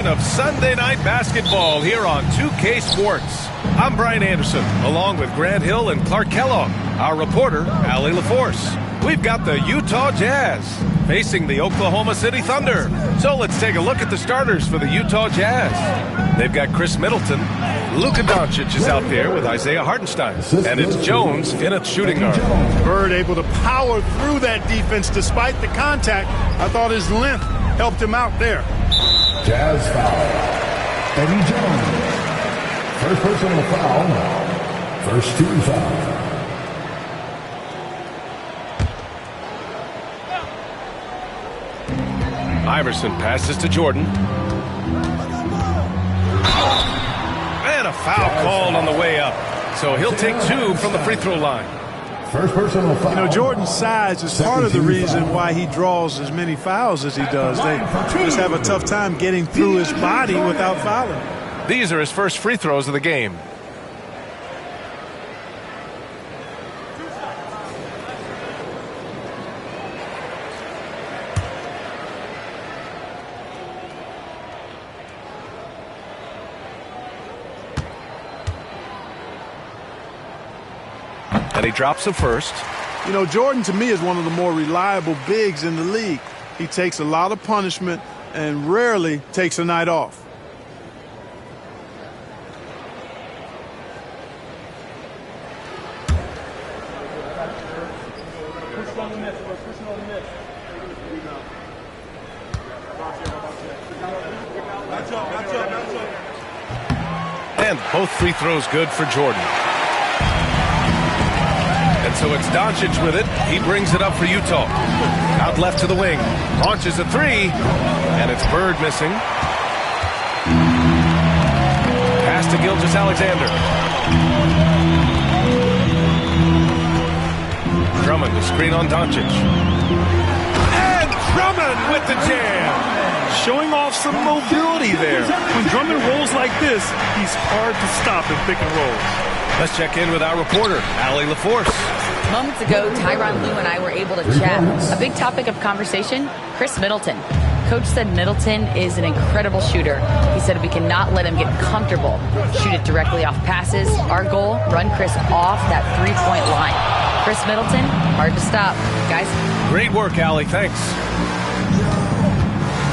Of Sunday night basketball here on 2K Sports. I'm Brian Anderson, along with Grant Hill and Clark Kellogg. Our reporter, Allie LaForce. We've got the Utah Jazz facing the Oklahoma City Thunder. So let's take a look at the starters for the Utah Jazz. They've got Chris Middleton. Luka Doncic is out there with Isaiah Hartenstein. And it's Jones in at shooting guard. Bird able to power through that defense despite the contact. I thought his length helped him out there. Jazz foul. Eddie Jones. First personal foul. First team foul. Iverson passes to Jordan. And a foul called on the way up. So he'll take two from the free throw line. First personal foul. You know, Jordan's size is part of the reason why he draws as many fouls as he does. They just have a tough time getting through his body without fouling. These are his first free throws of the game. And he drops the first. You know, Jordan to me is one of the more reliable bigs in the league. He takes a lot of punishment and rarely takes a night off. And both free throws good for Jordan. And so it's Doncic with it. He brings it up for Utah. Out left to the wing. Launches a three. And it's Bird missing. Pass to Gilgeous-Alexander. Drummond to screen on Doncic. And Drummond with the jam. Showing off some mobility there. When Drummond rolls like this, he's hard to stop in pick and rolls. Let's check in with our reporter, Allie LaForce. Moments ago, Tyronn Lue and I were able to chat. A big topic of conversation, Chris Middleton. Coach said Middleton is an incredible shooter. He said we cannot let him get comfortable. Shoot it directly off passes. Our goal, run Chris off that three-point line. Chris Middleton, hard to stop. Guys. Great work, Allie. Thanks.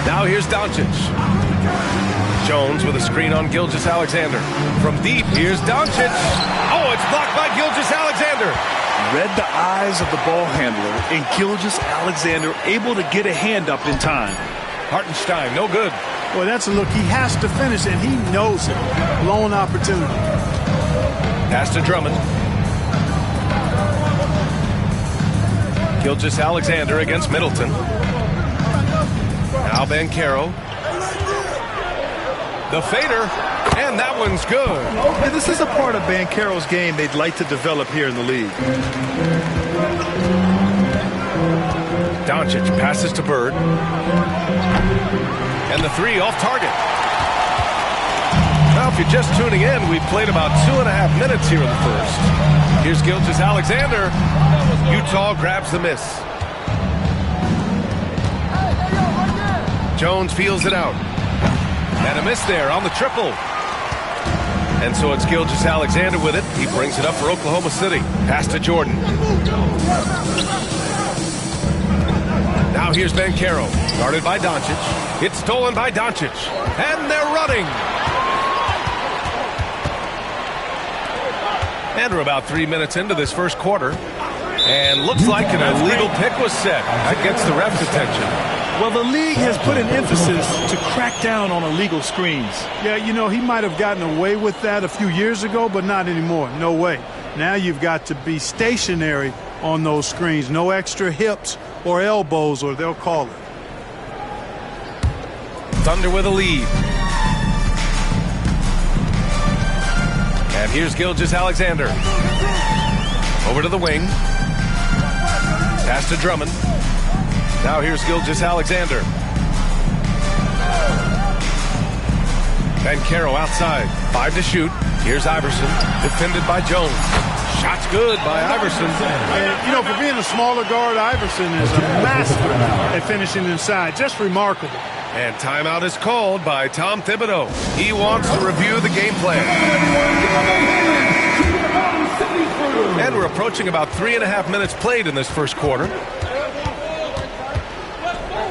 Now here's Doncic. Jones with a screen on Gilgeous-Alexander. From deep, here's Doncic. Oh, it's blocked by Gilgeous-Alexander. Read the eyes of the ball handler, and Gilgeous-Alexander able to get a hand up in time. Hartenstein, no good. Boy, that's a look he has to finish, and he knows it. Blown opportunity. Pass to Drummond. Gilgeous-Alexander against Middleton. Now Banchero. The fader, and that one's good. And this is a part of Banchero's game they'd like to develop here in the league. Doncic passes to Bird. And the three off target. Now, if you're just tuning in, we've played about 2.5 minutes here in the first. Here's Gilgeous-Alexander. Utah grabs the miss. Jones feels it out. And a miss there on the triple. And so it's Gilgeous-Alexander with it. He brings it up for Oklahoma City. Pass to Jordan. Now here's Banchero. Guarded by Doncic. It's stolen by Doncic. And they're running. And we're about 3 minutes into this first quarter. And looks like an illegal pick was set. That gets the ref's attention. Well, the league has put an emphasis to crack down on illegal screens. Yeah, you know, he might have gotten away with that a few years ago, but not anymore. No way. Now you've got to be stationary on those screens. No extra hips or elbows, or they'll call it. Thunder with a lead. And here's Gilgeous-Alexander. Over to the wing. Pass to Drummond. Now here's Gilgeous-Alexander. Banchero outside. 5 to shoot. Here's Iverson. Defended by Jones. Shot's good by Iverson. And, you know, for being a smaller guard, Iverson is a master at finishing inside. Just remarkable. And timeout is called by Tom Thibodeau. He wants to review the game plan. And we're approaching about 3.5 minutes played in this first quarter.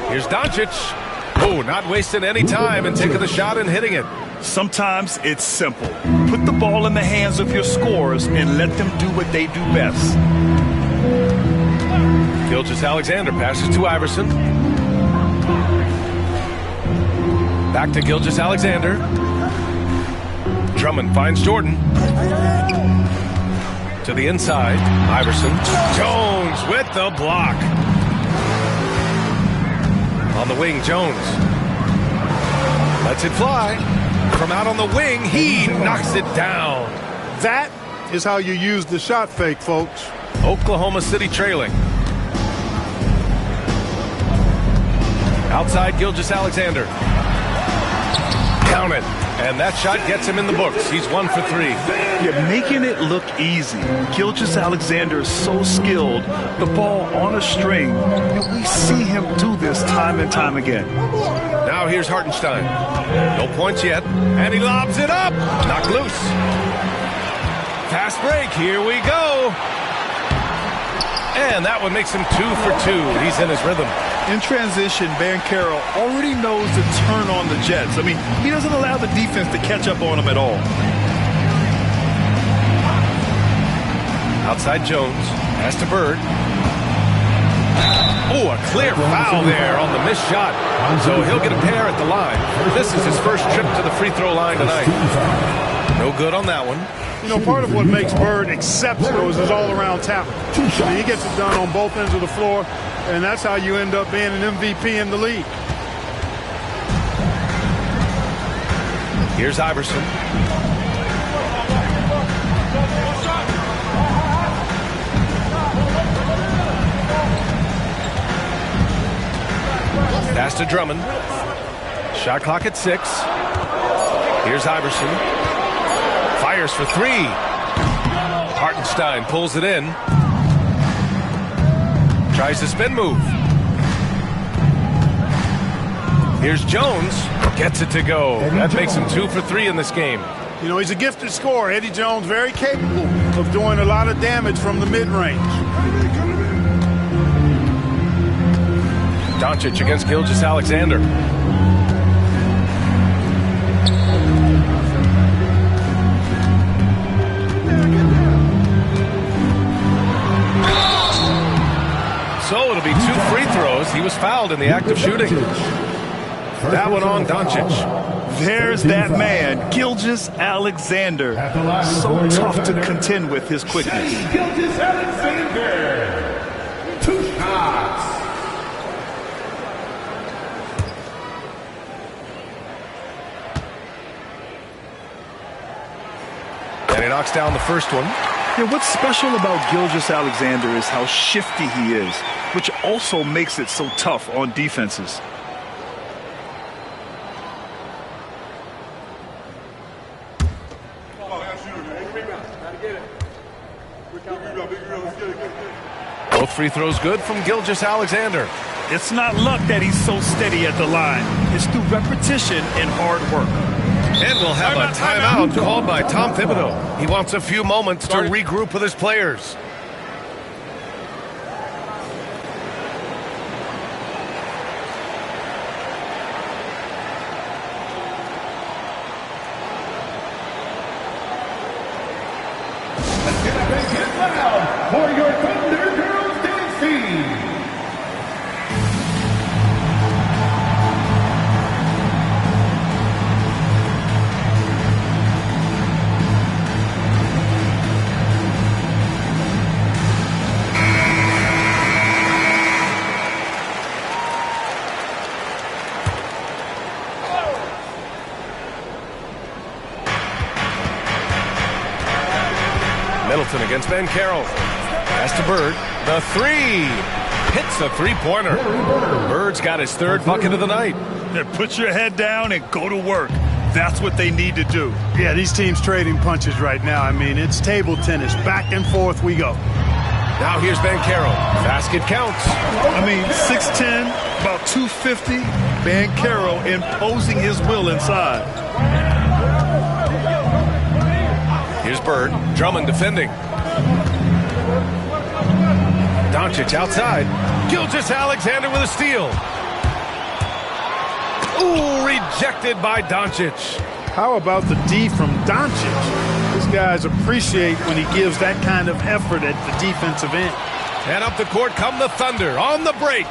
Here's Doncic. Oh, not wasting any time and taking the shot and hitting it. Sometimes it's simple. Put the ball in the hands of your scorers and let them do what they do best. Gilgeous-Alexander passes to Iverson. Back to Gilgeous-Alexander. Drummond finds Jordan. To the inside. Iverson. Jones with the block. On the wing, Jones. Lets it fly. From out on the wing, he knocks it down. That is how you use the shot fake, folks. Oklahoma City trailing. Outside Gilgeous-Alexander. Count it. And that shot gets him in the books. He's 1 for 3. You're making it look easy. Gilgeous-Alexander is so skilled. The ball on a string. And we see him do this time and time again. Now here's Hartenstein. No points yet. And he lobs it up. Knocked loose. Fast break. Here we go. And that one makes him 2 for 2. He's in his rhythm. In transition, Banchero already knows to turn on the Jets. I mean, he doesn't allow the defense to catch up on him at all. Outside Jones. Pass to Bird. Oh, a clear foul there on the missed shot. So he'll get a pair at the line. This is his first trip to the free throw line tonight. No good on that one. You know, part of what makes Bird exceptional is his all-around talent. I mean, he gets it done on both ends of the floor, and that's how you end up being an MVP in the league. Here's Iverson. Pass to Drummond. Shot clock at 6. Here's Iverson. Fires for 3. Hartenstein pulls it in. Tries the spin move. Here's Jones. Gets it to go. That makes him 2 for 3 in this game. You know, he's a gifted scorer. Eddie Jones, very capable of doing a lot of damage from the mid-range. Doncic against Gilgeous-Alexander. So it'll be 2 free throws. He was fouled in the act of shooting. That one on Doncic. There's that man, Gilgeous-Alexander. So tough to contend with his quickness. Gilgeous-Alexander. 2 shots. And he knocks down the first one. Yeah, what's special about Gilgeous-Alexander is how shifty he is, which also makes it so tough on defenses. Both free throws good from Gilgeous-Alexander. It's not luck that he's so steady at the line. It's through repetition and hard work. And we'll have a timeout called by Tom Thibodeau. He wants a few moments to regroup with his players. Let's get a big hit loud for your Thunder Girls dance team. Middleton against Banchero. Pass to Bird. The 3. Hits a 3-pointer. Bird's got his 3rd bucket of the night. Put your head down and go to work. That's what they need to do. Yeah, these teams trading punches right now. I mean, it's table tennis. Back and forth we go. Now here's Banchero. Basket counts. I mean, 6'10", about 250. Banchero imposing his will inside. Here's Bird. Drummond defending. Doncic outside. Gilgeous-Alexander with a steal. Ooh, rejected by Doncic. How about the D from Doncic? These guys appreciate when he gives that kind of effort at the defensive end. And up the court come the Thunder on the break.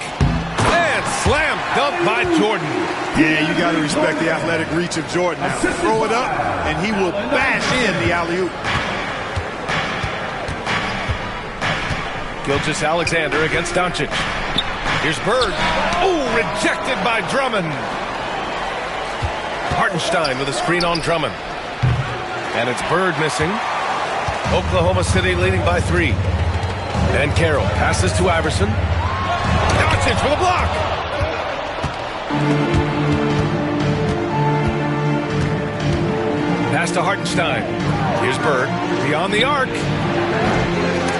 And slam dunk by Jordan. Yeah, you got to respect the athletic reach of Jordan now. Throw it up, and he will bash in the alley-oop. Gilgeous-Alexander against Doncic. Here's Bird. Ooh, rejected by Drummond. Hartenstein with a screen on Drummond. And it's Bird missing. Oklahoma City leading by 3. Banchero passes to Iverson. Doncic with a block. Pass to Hartenstein. Here's Bird. Beyond the arc.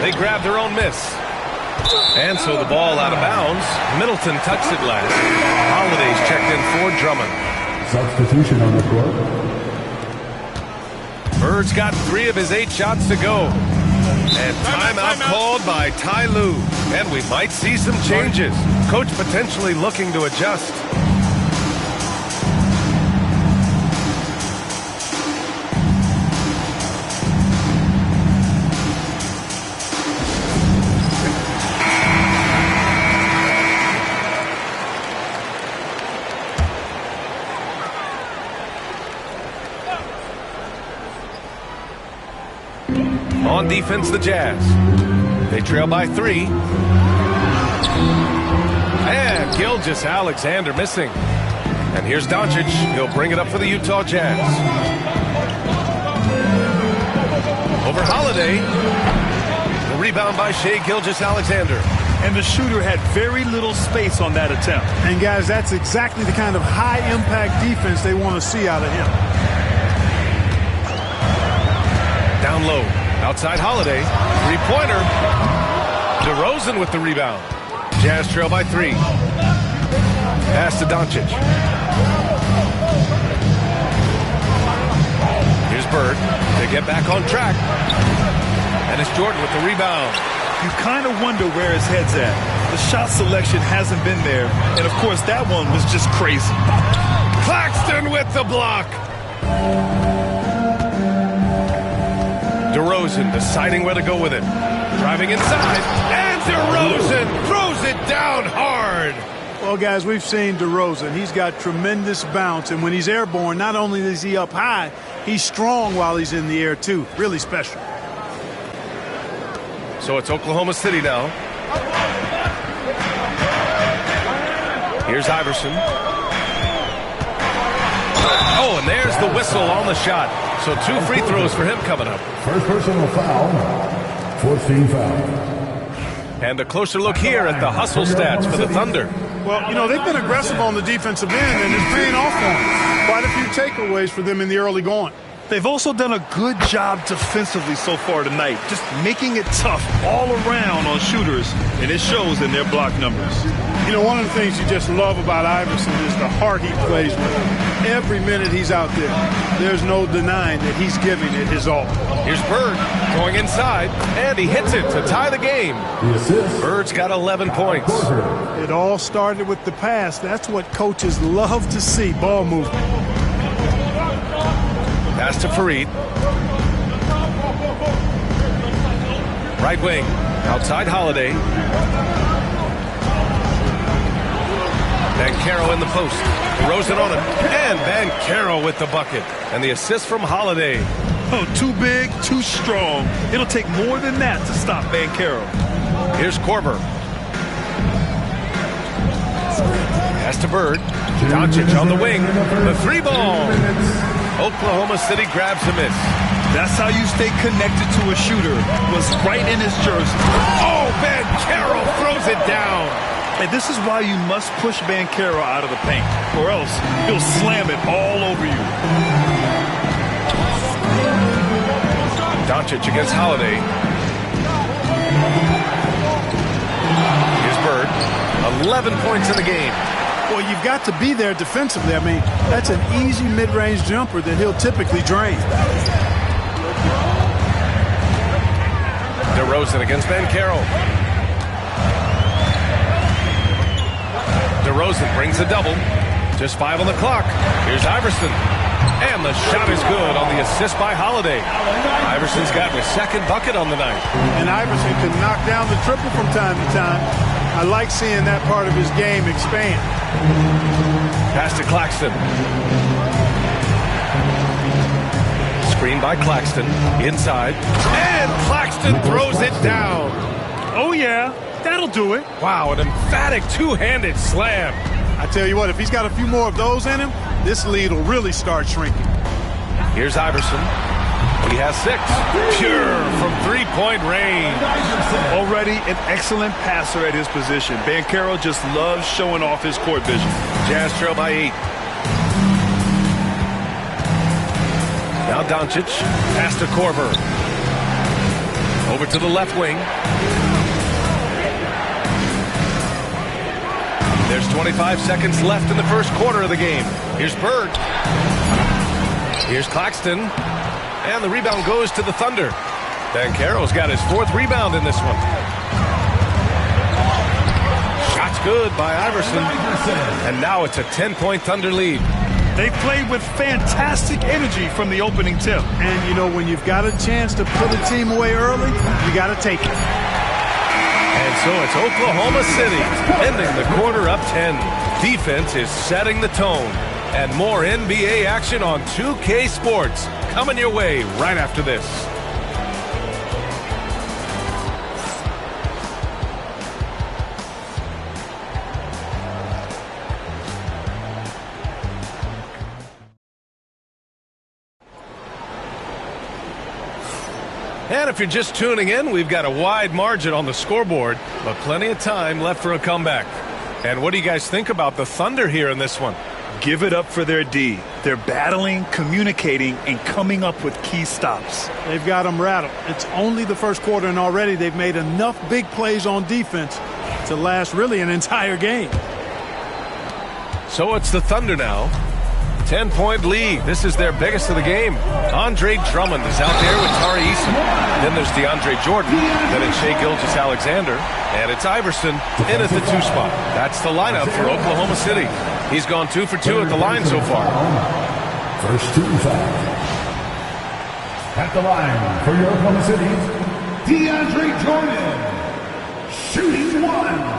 They grab their own miss. And so the ball out of bounds. Middleton touched it last. Holiday's checked in for Drummond. Substitution on the court. Bird's got 3 of his 8 shots to go. And timeout called by Ty Lue. And we might see some changes. Coach potentially looking to adjust. On defense, the Jazz. They trail by 3. And Gilgeous-Alexander missing. And here's Doncic. He'll bring it up for the Utah Jazz. Over Holiday. The rebound by Shai Gilgeous-Alexander. And the shooter had very little space on that attempt. And, guys, that's exactly the kind of high-impact defense they want to see out of him. Down low. Outside Holiday. Three-pointer. DeRozan with the rebound. Jazz trail by 3. Pass to Doncic. Here's Bird. They get back on track. And it's Jordan with the rebound. You kind of wonder where his head's at. The shot selection hasn't been there. And, of course, that one was just crazy. Claxton with the block. DeRozan deciding where to go with it. Driving inside. And DeRozan throws it down hard. Well, guys, we've seen DeRozan. He's got tremendous bounce. And when he's airborne, not only is he up high, he's strong while he's in the air, too. Really special. So it's Oklahoma City now. Here's Iverson. Oh, and there's the whistle on the shot. So 2 free throws for him coming up. First personal foul. 14 foul. And a closer look here at the hustle stats for the Thunder. Well, you know, they've been aggressive on the defensive end, and it's paying off for them. Quite a few takeaways for them in the early going. They've also done a good job defensively so far tonight, just making it tough all around on shooters, and it shows in their block numbers. You know, one of the things you just love about Iverson is the heart he plays with. Every minute he's out there, there's no denying that he's giving it his all. Here's Bird going inside, and he hits it to tie the game. Bird's got 11 points. It all started with the pass. That's what coaches love to see, ball movement. Pass to Fareed. Right wing. Outside Holiday. Banchero in the post. DeRozan on him. And Banchero with the bucket. And the assist from Holiday. Oh, too big, too strong. It'll take more than that to stop Banchero. Here's Korver. Pass to Bird. Doncic on the wing. The 3-ball. Oklahoma City grabs a miss. That's how you stay connected to a shooter. Was right in his jersey. Oh, Banchero throws it down. And this is why you must push Banchero out of the paint, or else he'll slam it all over you. Doncic against Holiday. 11 points in the game. Well, you've got to be there defensively. I mean, that's an easy mid-range jumper that he'll typically drain. DeRozan against Banchero. DeRozan brings a double. Just 5 on the clock. Here's Iverson. And the shot is good on the assist by Holiday. Iverson's gotten his second bucket on the night. And Iverson can knock down the triple from time to time. I like seeing that part of his game expand. Pass to Claxton. Screen by Claxton. Inside. And Claxton throws it down. Oh, yeah. That'll do it. Wow, an emphatic two-handed slam. I tell you what, if he's got a few more of those in him, this lead will really start shrinking. Here's Iverson. He has 6. Pure from three-point range. Already an excellent passer at his position. Banchero just loves showing off his court vision. Jazz trail by 8. Now Doncic. Pass to Korver. Over to the left wing. There's 25 seconds left in the first quarter of the game. Here's Bird. Here's Claxton. And the rebound goes to the Thunder. Banchero's got his 4th rebound in this one. Shot's good by Iverson. And now it's a 10-point Thunder lead. They played with fantastic energy from the opening tip. And, you know, when you've got a chance to put a team away early, you got to take it. And so it's Oklahoma City ending the quarter up 10. Defense is setting the tone. And more NBA action on 2K Sports coming your way right after this. And if you're just tuning in, we've got a wide margin on the scoreboard, but plenty of time left for a comeback. And what do you guys think about the Thunder here in this one? Give it up for their D. They're battling, communicating, and coming up with key stops. They've got them rattled. It's only the first quarter, and already they've made enough big plays on defense to last really an entire game. So it's the Thunder now. 10-point lead. This is their biggest of the game. Andre Drummond is out there with Tari Eason. Then there's DeAndre Jordan. Then it's Shai Gilgeous-Alexander. And it's Iverson in at the 2 spot. That's the lineup for Oklahoma City. He's gone 2 for 2 at the line so far. First 2 fouls. At the line for your Oklahoma City, DeAndre Jordan, shooting 1.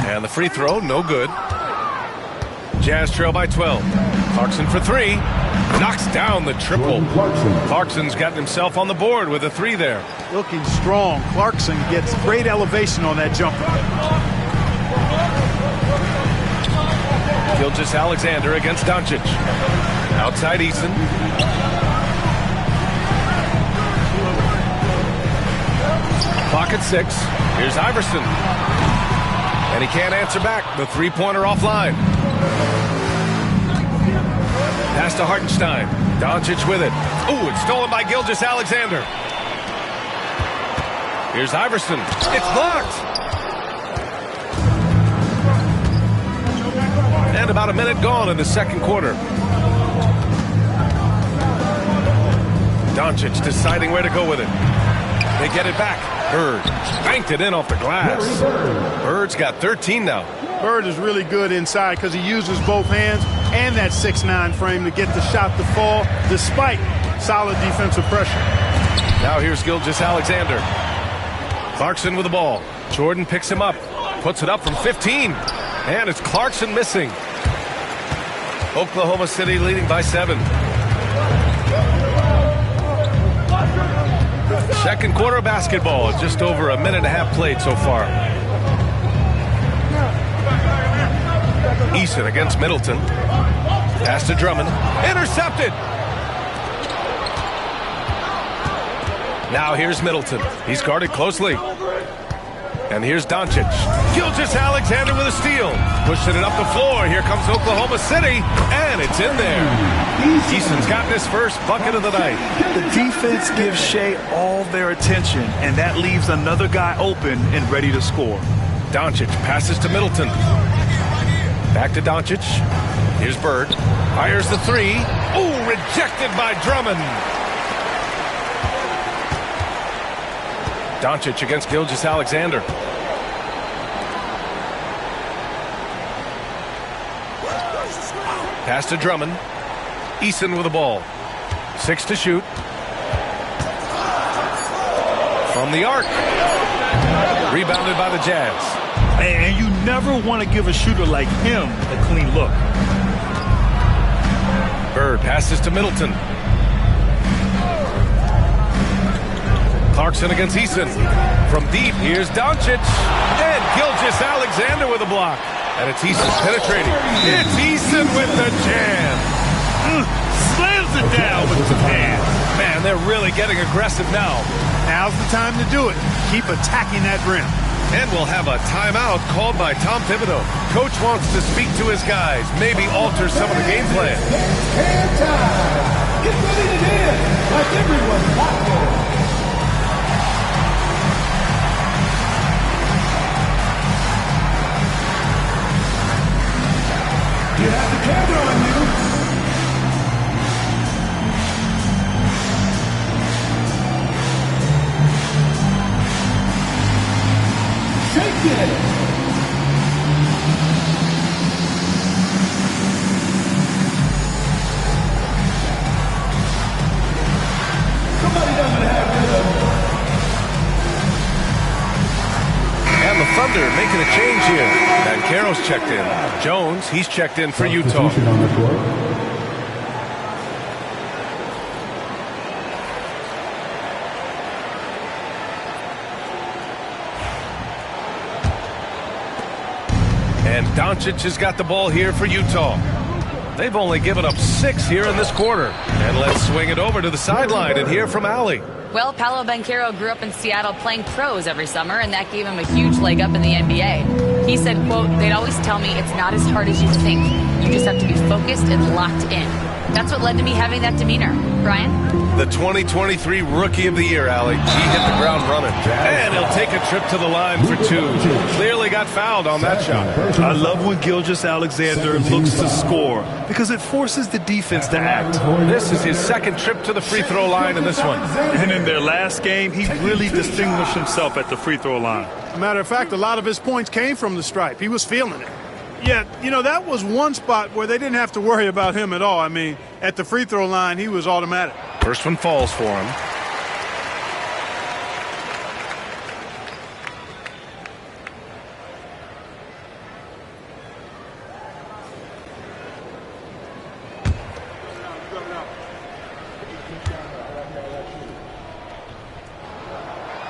And the free throw, no good. Jazz trail by 12. Clarkson for 3. Knocks down the triple. Clarkson's gotten himself on the board with a 3 there. Looking strong. Clarkson gets great elevation on that jumper. Gilgeous-Alexander against Doncic. Outside Eason. Clock at 6. Here's Iverson. And he can't answer back. The three-pointer offline. Pass to Hartenstein. Doncic with it. Ooh, it's stolen by Gilgeous-Alexander. Here's Iverson. It's blocked. And about a minute gone in the second quarter. Doncic deciding where to go with it. They get it back. Bird banked it in off the glass. Bird's got 13 now. Bird is really good inside because he uses both hands and that 6'9" frame to get the shot to fall despite solid defensive pressure. Now here's Gilgeous-Alexander. Clarkson with the ball. Jordan picks him up. Puts it up from 15. And it's Clarkson missing. Oklahoma City leading by 7. Second quarter of basketball. Just over a minute and a half played so far. Eason against Middleton. Pass to Drummond. Intercepted. Now here's Middleton. He's guarded closely. And here's Doncic. Gilgeous-Alexander with a steal. Pushing it up the floor. Here comes Oklahoma City. And it's in there. Eason's gotten his first bucket of the night. The defense gives Shea all their attention, and that leaves another guy open and ready to score. Doncic passes to Middleton. Back to Doncic. Here's Bird. Fires the three. Oh, rejected by Drummond. Doncic against Gilgeous-Alexander. Pass to Drummond. Eason with the ball. 6 to shoot. From the arc. Rebounded by the Jazz. And you never want to give a shooter like him a clean look. Bird passes to Middleton. Clarkson against Eason. From deep, here's Doncic. And Gilgeous-Alexander with a block. And it's Eason penetrating. It's Eason with the jam. Slams it down with the hand. Man, they're really getting aggressive now. Now's the time to do it. Keep attacking that rim. And we'll have a timeout called by Tom Thibodeau. Coach wants to speak to his guys, maybe alter some of the game plan. Hand time. Get ready to dance like everyone's watching. You have the camera on you. Shake it. Somebody doesn't have rhythm. And the Thunder making a change here. And Banchero's checked in. Jones, he's checked in for Utah. On the court. And Doncic has got the ball here for Utah. They've only given up 6 here in this quarter. And let's swing it over to the sideline and hear from Allie. Well, Paolo Banchero grew up in Seattle playing pros every summer, and that gave him a huge leg up in the NBA. He said, quote, "They'd always tell me it's not as hard as you think. You just have to be focused and locked in." That's what led to me having that demeanor. Brian? The 2023 Rookie of the Year, Allie. He hit the ground running. And he'll take a trip to the line for 2. Clearly got fouled on that shot. I love when Gilgeous-Alexander looks to score because it forces the defense to act. This is his second trip to the free throw line in this one. And in their last game, he really distinguished himself at the free throw line. Matter of fact, a lot of his points came from the stripe. He was feeling it. Yeah, you know, that was one spot where they didn't have to worry about him at all. I mean, at the free throw line, he was automatic. First one falls for him.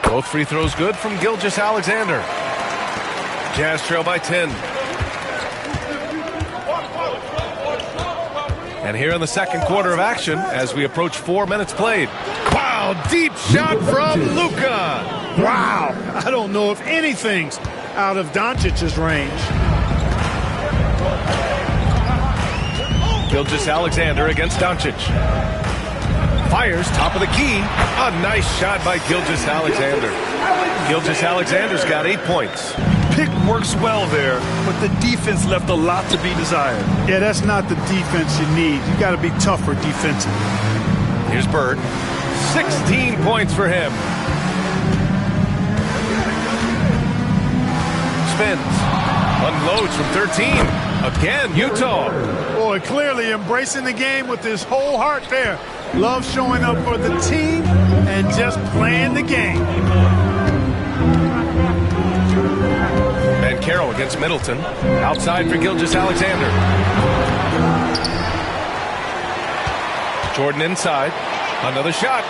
Both free throws good from Gilgeous-Alexander. Jazz trail by 10. And here in the second quarter of action, as we approach 4 minutes played. Wow, deep shot from Luka. Wow, I don't know if anything's out of Doncic's range. Gilgeous-Alexander against Doncic. Fires, top of the key. A nice shot by Gilgeous-Alexander. Gilgeous-Alexander's got 8 points. Pick works well there, but the defense left a lot to be desired. Yeah, that's not the defense you need. You got to be tougher defensively. Here's Bird. 16 points for him. Spins. Unloads from 13. Again, Utah. Boy, clearly embracing the game with his whole heart there. Love showing up for the team and just playing the game. Banchero against Middleton. Outside for Gilgeous-Alexander. Jordan inside. Another shot.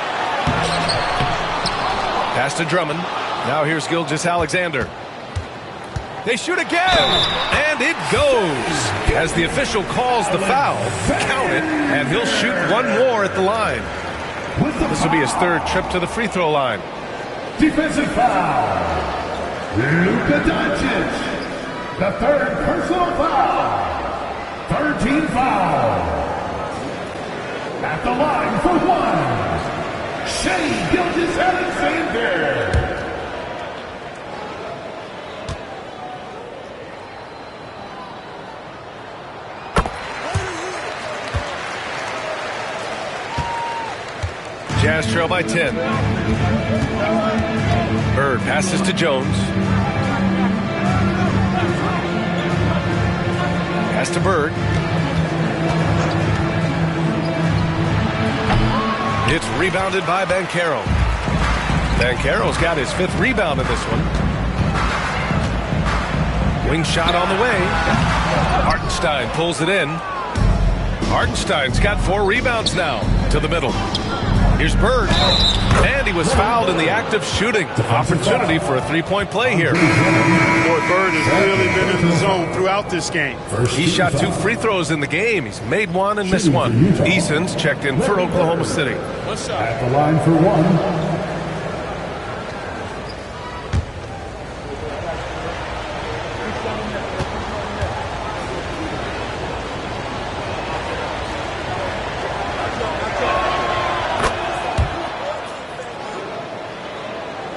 Pass to Drummond. Now here's Gilgeous-Alexander. They shoot again, and it goes. As the official calls the foul, count it, and he'll shoot one more at the line. This will be his 3rd trip to the free throw line. Defensive foul. Luka Doncic, the third personal foul. Third team foul. At the line for one, Shai Gilgeous-Alexander. Jazz trail by 10. Bird passes to Jones. Pass to Bird. It's rebounded by Banchero. Banchero's got his 5th rebound in this one. Wing shot on the way. Hartenstein pulls it in. Hartenstein's got 4 rebounds now to the middle. Here's Bird, and he was fouled in the act of shooting. Opportunity for a 3-point play here. Boy, Bird has really been in the zone throughout this game. He shot 2 free throws in the game. He's made 1 and missed 1. Eason's checked in for Oklahoma City. At the line for one,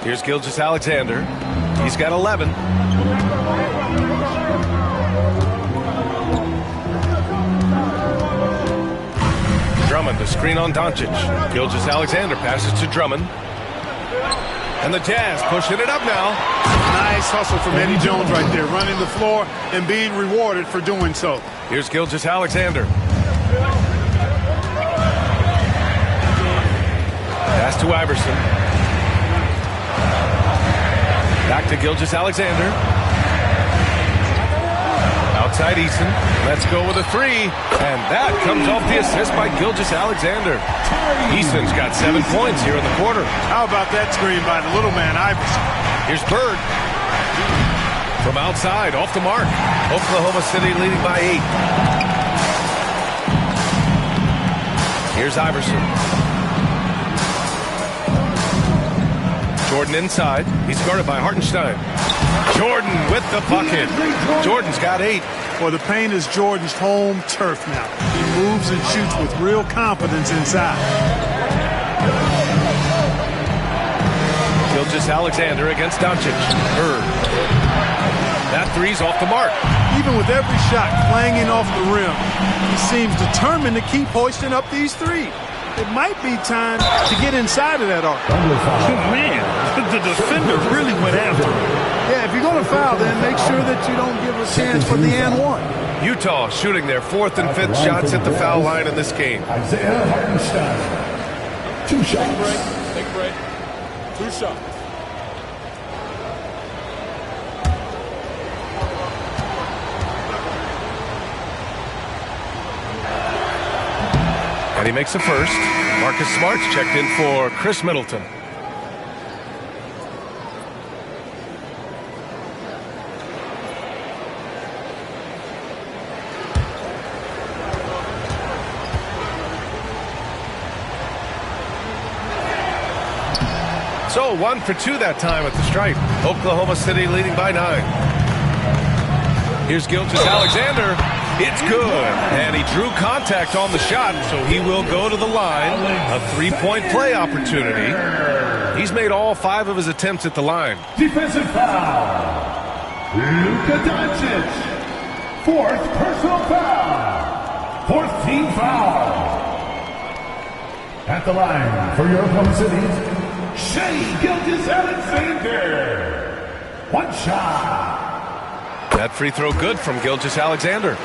Here's Gilgeous-Alexander. He's got 11. Drummond, the screen on Doncic. Gilgeous-Alexander passes to Drummond. And the Jazz pushing it up now. Nice hustle from Eddie Jones right there, running the floor and being rewarded for doing so. Here's Gilgeous-Alexander. Pass to Iverson. Back to Gilgeous-Alexander. Outside Eason. Let's go with a 3. And that comes off the assist by Gilgeous-Alexander. Eason's got 7 points here in the quarter. How about that screen by the little man, Iverson? Here's Bird. From outside, off the mark. Oklahoma City leading by 8. Here's Iverson. Jordan inside. He's guarded by Hartenstein. Jordan with the bucket. Jordan's got 8. Well, the paint is Jordan's home turf now. He moves and shoots with real confidence inside. Gilgeous-Alexander against Doncic. Bird. That 3's off the mark. Even with every shot clanging off the rim, he seems determined to keep hoisting up these 3. It might be time to get inside of that arc. Man, the defender really went after him. Yeah, if you're going to foul, then make sure that you don't give a chance for the and one. Utah shooting their 4th and 5th shots at the foul line in this game. Isaiah Hartenstein. 2 shots. Take a break. 2 shots. And he makes a first. Marcus Smart's checked in for Chris Middleton. So 1 for 2 that time at the stripe. Oklahoma City leading by 9. Here's Gilgeous-Alexander. It's good. And he drew contact on the shot, so he will go to the line. A 3-point play opportunity. He's made all 5 of his attempts at the line. Defensive foul. Luka Doncic. 4th personal foul. 4th team foul. At the line for your Oklahoma City, Shai Gilgeous-Alexander. 1 shot. That free throw good from Gilgeous-Alexander.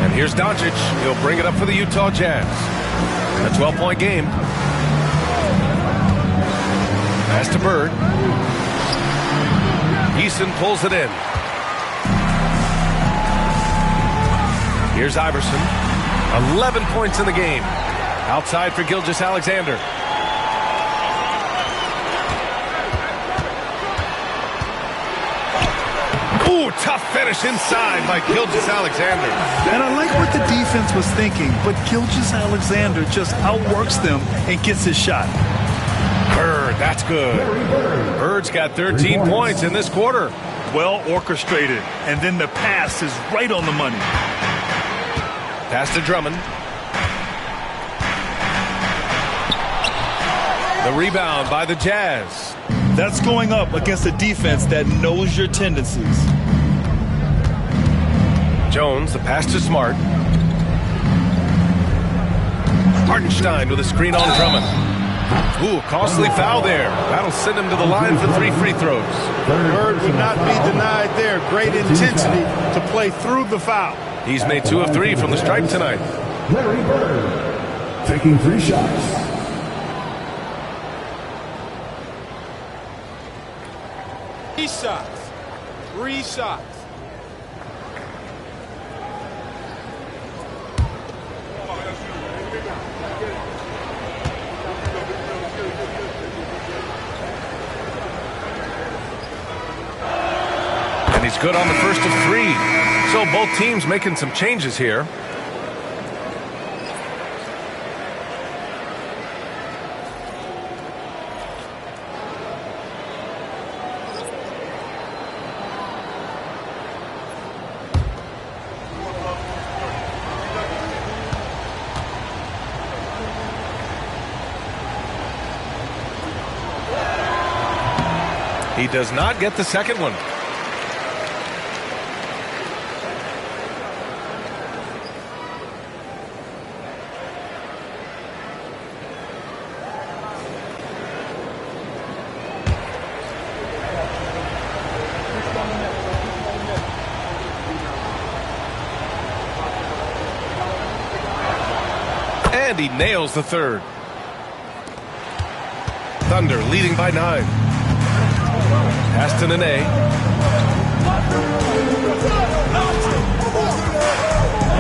And here's Doncic. He'll bring it up for the Utah Jazz. A 12-point game. Pass to Bird. Eason pulls it in. Here's Iverson. 11 points in the game. Outside for Gilgeous-Alexander. Ooh, tough finish inside by Gilgeous-Alexander. And I like what the defense was thinking, but Gilgeous-Alexander just outworks them and gets his shot. Bird, that's good. Bird's got 13 points in this quarter. Well orchestrated, and then the pass is right on the money. Pass to Drummond. The rebound by the Jazz. That's going up against a defense that knows your tendencies. Jones, the pass to Smart. Hartenstein with a screen on Drummond. Ooh, costly foul there. That'll send him to the line for 3 free throws. Bird would not be denied there. Great intensity to play through the foul. He's made 2 of 3 from the stripe tonight. Larry Bird taking 3 shots. Three shots. And he's good on the first of 3. So both teams making some changes here. He does not get the second one. And he nails the third. Thunder leading by 9. Pass to Nenê.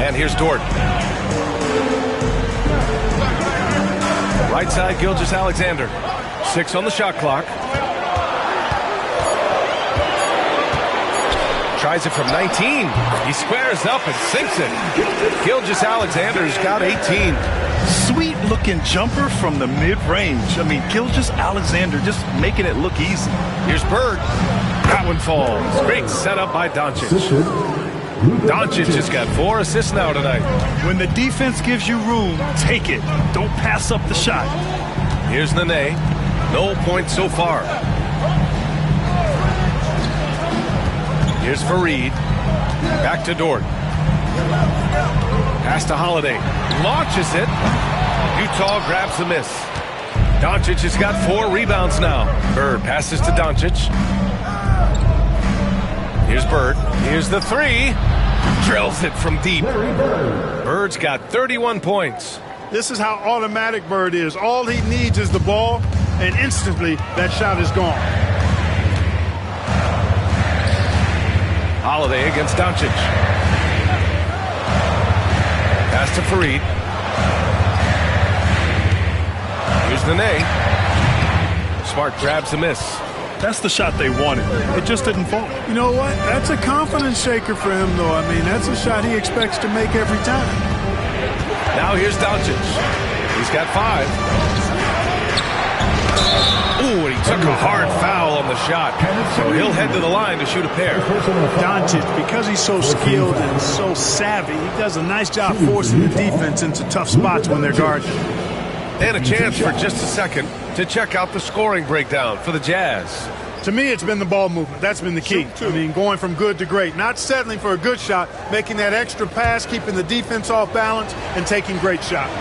And here's Dort. Right side, Gilgeous-Alexander. 6 on the shot clock. Tries it from 19. He squares up and sinks it. Gilgeous-Alexander's got 18. Sweet looking jumper from the mid-range. I mean, Gilgeous-Alexander just making it look easy. Here's Bird. That one falls. Great setup by Doncic. Doncic has got 4 assists now tonight. When the defense gives you room, take it. Don't pass up the shot. Here's Nenê. No points so far. Here's Fareed. Back to Dort. Pass to Holiday. Launches it. Utah grabs the miss. Doncic has got 4 rebounds now. Bird passes to Doncic. Here's Bird. Here's the 3. Drills it from deep. Bird's got 31 points. This is how automatic Bird is. All he needs is the ball, and instantly that shot is gone. Holiday against Doncic. Pass to Fareed. Here's Nenê. Smart grabs the miss. That's the shot they wanted. It just didn't fall. You know what? That's a confidence shaker for him, though. I mean, that's a shot he expects to make every time. Now here's Doncic. He's got 5. Ooh, and he took a hard foul on the shot. So he'll head to the line to shoot a pair. Doncic, because he's so skilled and so savvy, he does a nice job forcing the defense into tough spots when they're guarding. And a chance for just a second to check out the scoring breakdown for the Jazz. To me, it's been the ball movement. That's been the key. I mean, going from good to great. Not settling for a good shot, making that extra pass, keeping the defense off balance, and taking great shots.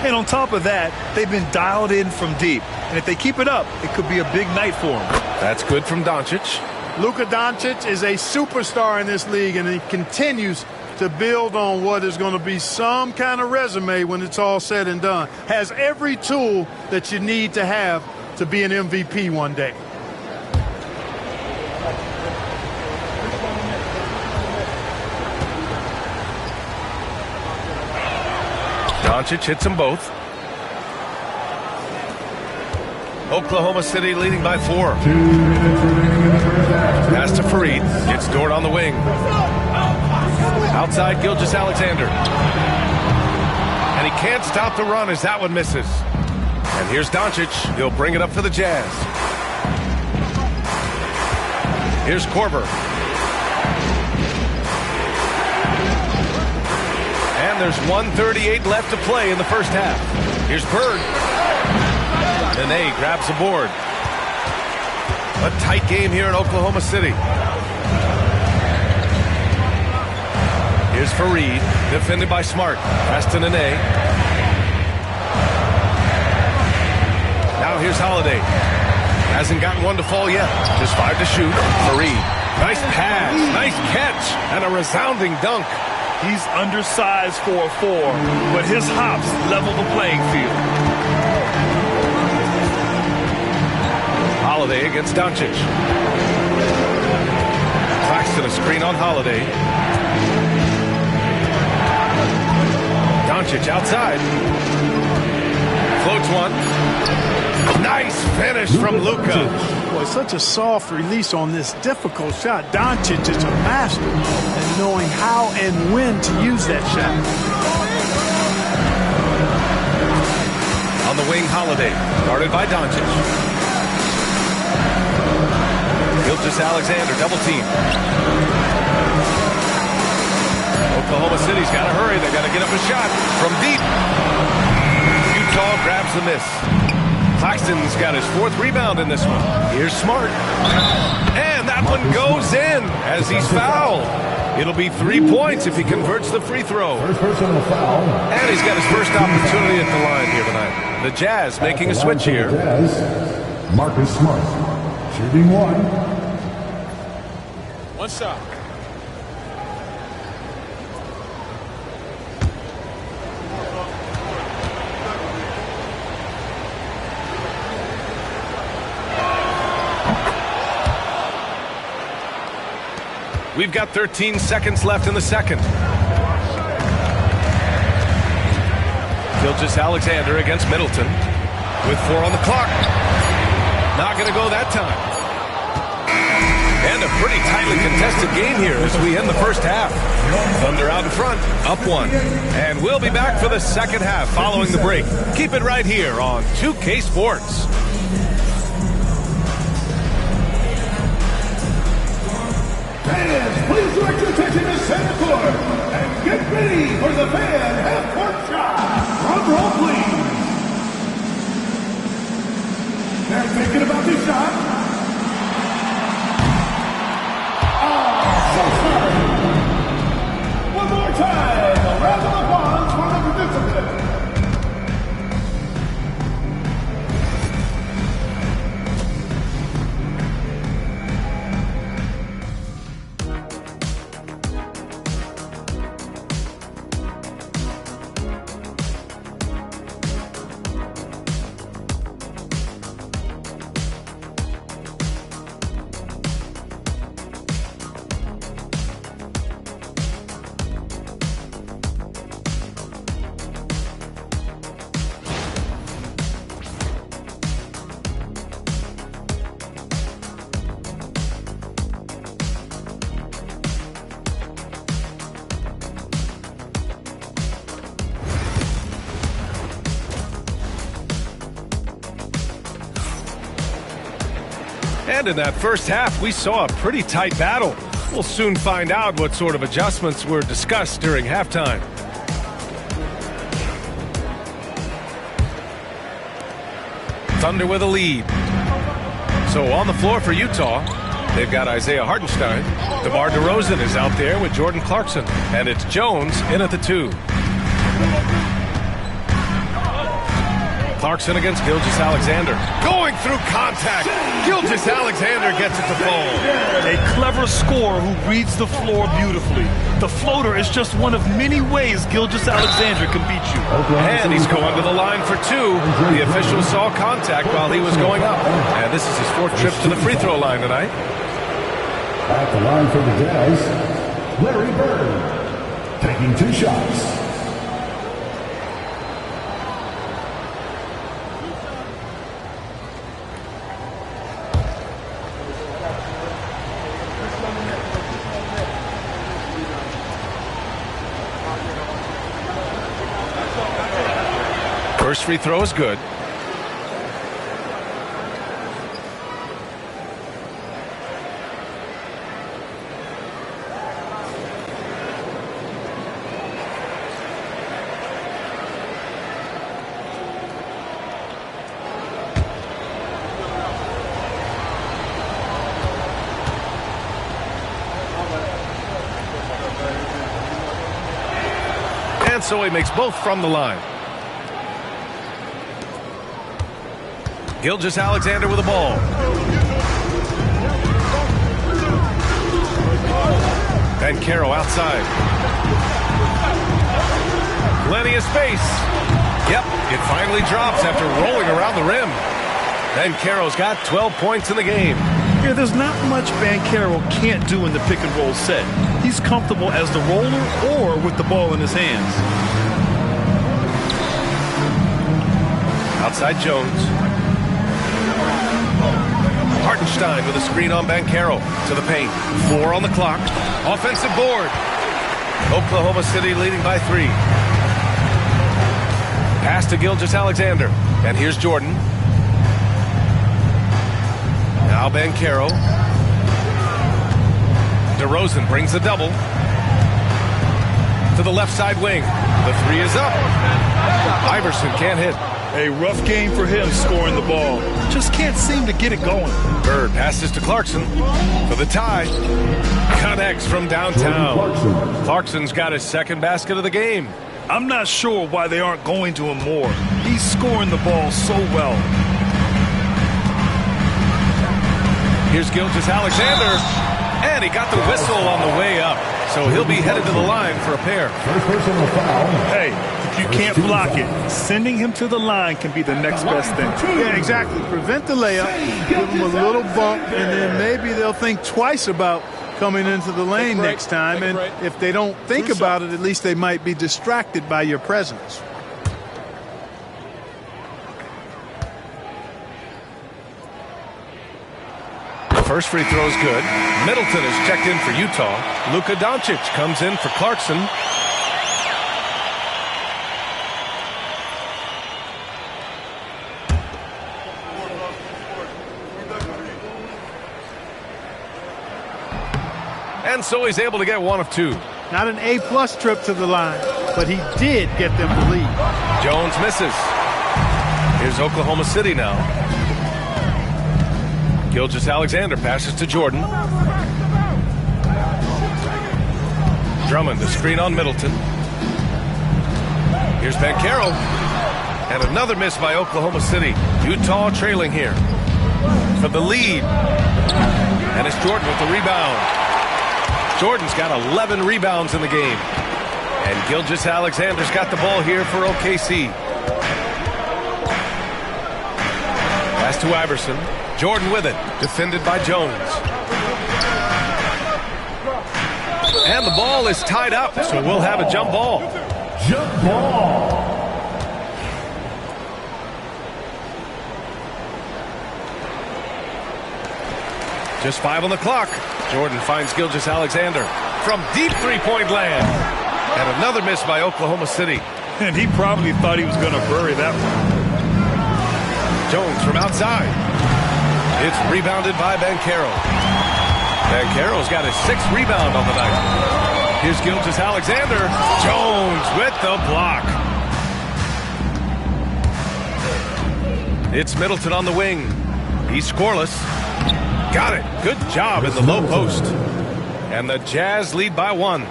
And on top of that, they've been dialed in from deep. And if they keep it up, it could be a big night for them. That's good from Doncic. Luka Doncic is a superstar in this league, and he continues to build on what is going to be some kind of resume when it's all said and done. Has every tool that you need to have to be an MVP one day. Doncic hits them both. Oklahoma City leading by 4. Pass to Fareed. Gets Dort on the wing. Outside Gilgeous-Alexander. And he can't stop the run as that one misses. And here's Doncic. He'll bring it up for the Jazz. Here's Korver. And there's 1:38 left to play in the first half. Here's Bird. Nenê grabs the board. A tight game here in Oklahoma City. Here's Fareed, defended by Smart. Pass to Nenê. Now here's Holiday. Hasn't gotten one to fall yet. Just 5 to shoot. Fareed. Nice pass, nice catch, and a resounding dunk. He's undersized for a 4, but his hops level the playing field. Holiday against Doncic. Claxton a screen on Holiday. Doncic outside. Floats one. Nice finish from Luka. Boy, such a soft release on this difficult shot. Doncic is a master at knowing how and when to use that shot. On the wing, Holiday. Guarded by Doncic. Gilgeous-Alexander double team. Oklahoma City's got to hurry. They got to get up a shot from deep. Utah grabs the miss. Claxton's got his 4th rebound in this one. Here's Smart. And that one goes in as he's fouled. It'll be 3 points if he converts the free throw. First personal foul. And he's got his first opportunity at the line here tonight. The Jazz making a switch here. Marcus Smart, shooting 1. One shot. We've got 13 seconds left in the second. Gilgeous-Alexander against Middleton with 4 on the clock. Not going to go that time. And a pretty tightly contested game here as we end the first half. Thunder out in front, up 1. And we'll be back for the second half following the break. Keep it right here on 2K Sports. Fans, please direct your attention to center court and get ready for the fan half-court shot. Drum roll, please. They're thinking about this shot. Oh, so sorry. One more time, a round of applause for the participants. And in that first half, we saw a pretty tight battle. We'll soon find out what sort of adjustments were discussed during halftime. Thunder with a lead. So on the floor for Utah, they've got Isaiah Hartenstein. DeMar DeRozan is out there with Jordan Clarkson. And it's Jones in at the 2. Clarkson against Gilgeous-Alexander. Going through contact. Gilgeous-Alexander gets it to fall. A clever scorer who reads the floor beautifully. The floater is just one of many ways Gilgeous-Alexander can beat you. And he's going to the line for 2. The official saw contact while he was going up. And this is his 4th trip to the free throw line tonight. At the line for the Jazz, Larry Bird, taking 2 shots. First free throw is good. And so he makes both from the line. Gilgeous-Alexander with the ball. Banchero outside. Plenty of space. Yep, it finally drops after rolling around the rim. Banchero's got 12 points in the game. Yeah, there's not much Banchero can't do in the pick and roll set. He's comfortable as the roller or with the ball in his hands. Outside Jones. Hartenstein with a screen on Banchero to the paint. 4 on the clock. Offensive board. Oklahoma City leading by 3. Pass to Gilgeous-Alexander. And here's Jordan. Now Banchero. DeRozan brings the double. To the left side wing. The 3 is up. Iverson can't hit. A rough game for him scoring the ball. Just can't seem to get it going. Bird passes to Clarkson for the tie. Connects from downtown. Clarkson's got his second basket of the game. I'm not sure why they aren't going to him more. He's scoring the ball so well. Here's Gilgeous-Alexander. And he got the whistle on the way up. So he'll be headed to the line for a pair. First personal foul. Hey, if you can't block it, sending him to the line can be the next best thing. Yeah, exactly. Prevent the layup, give them a little bump, and then maybe they'll think twice about coming into the lane next time. And if they don't think about it, at least they might be distracted by your presence. First free throw is good. Middleton is checked in for Utah. Luka Doncic comes in for Clarkson. And so he's able to get 1 of 2. Not an A-plus trip to the line, but he did get them the lead. Jones misses. Here's Oklahoma City now. Gilgeous-Alexander passes to Jordan. Drummond, the screen on Middleton. Here's Banchero. And another miss by Oklahoma City. Utah trailing here for the lead. And it's Jordan with the rebound. Jordan's got 11 rebounds in the game. And Gilgeous-Alexander's got the ball here for OKC. Pass to Iverson. Jordan with it, defended by Jones. And the ball is tied up, so we'll have a jump ball. Jump ball. Just 5 on the clock. Jordan finds Gilgeous-Alexander from deep three-point land. And another miss by Oklahoma City. And he probably thought he was going to bury that one. Jones from outside. It's rebounded by Banchero. Banchero's got his 6th rebound on the night. Here's Gilgeous-Alexander. Jones with the block. It's Middleton on the wing. He's scoreless. Got it. Good job in the low post. And the Jazz lead by 1.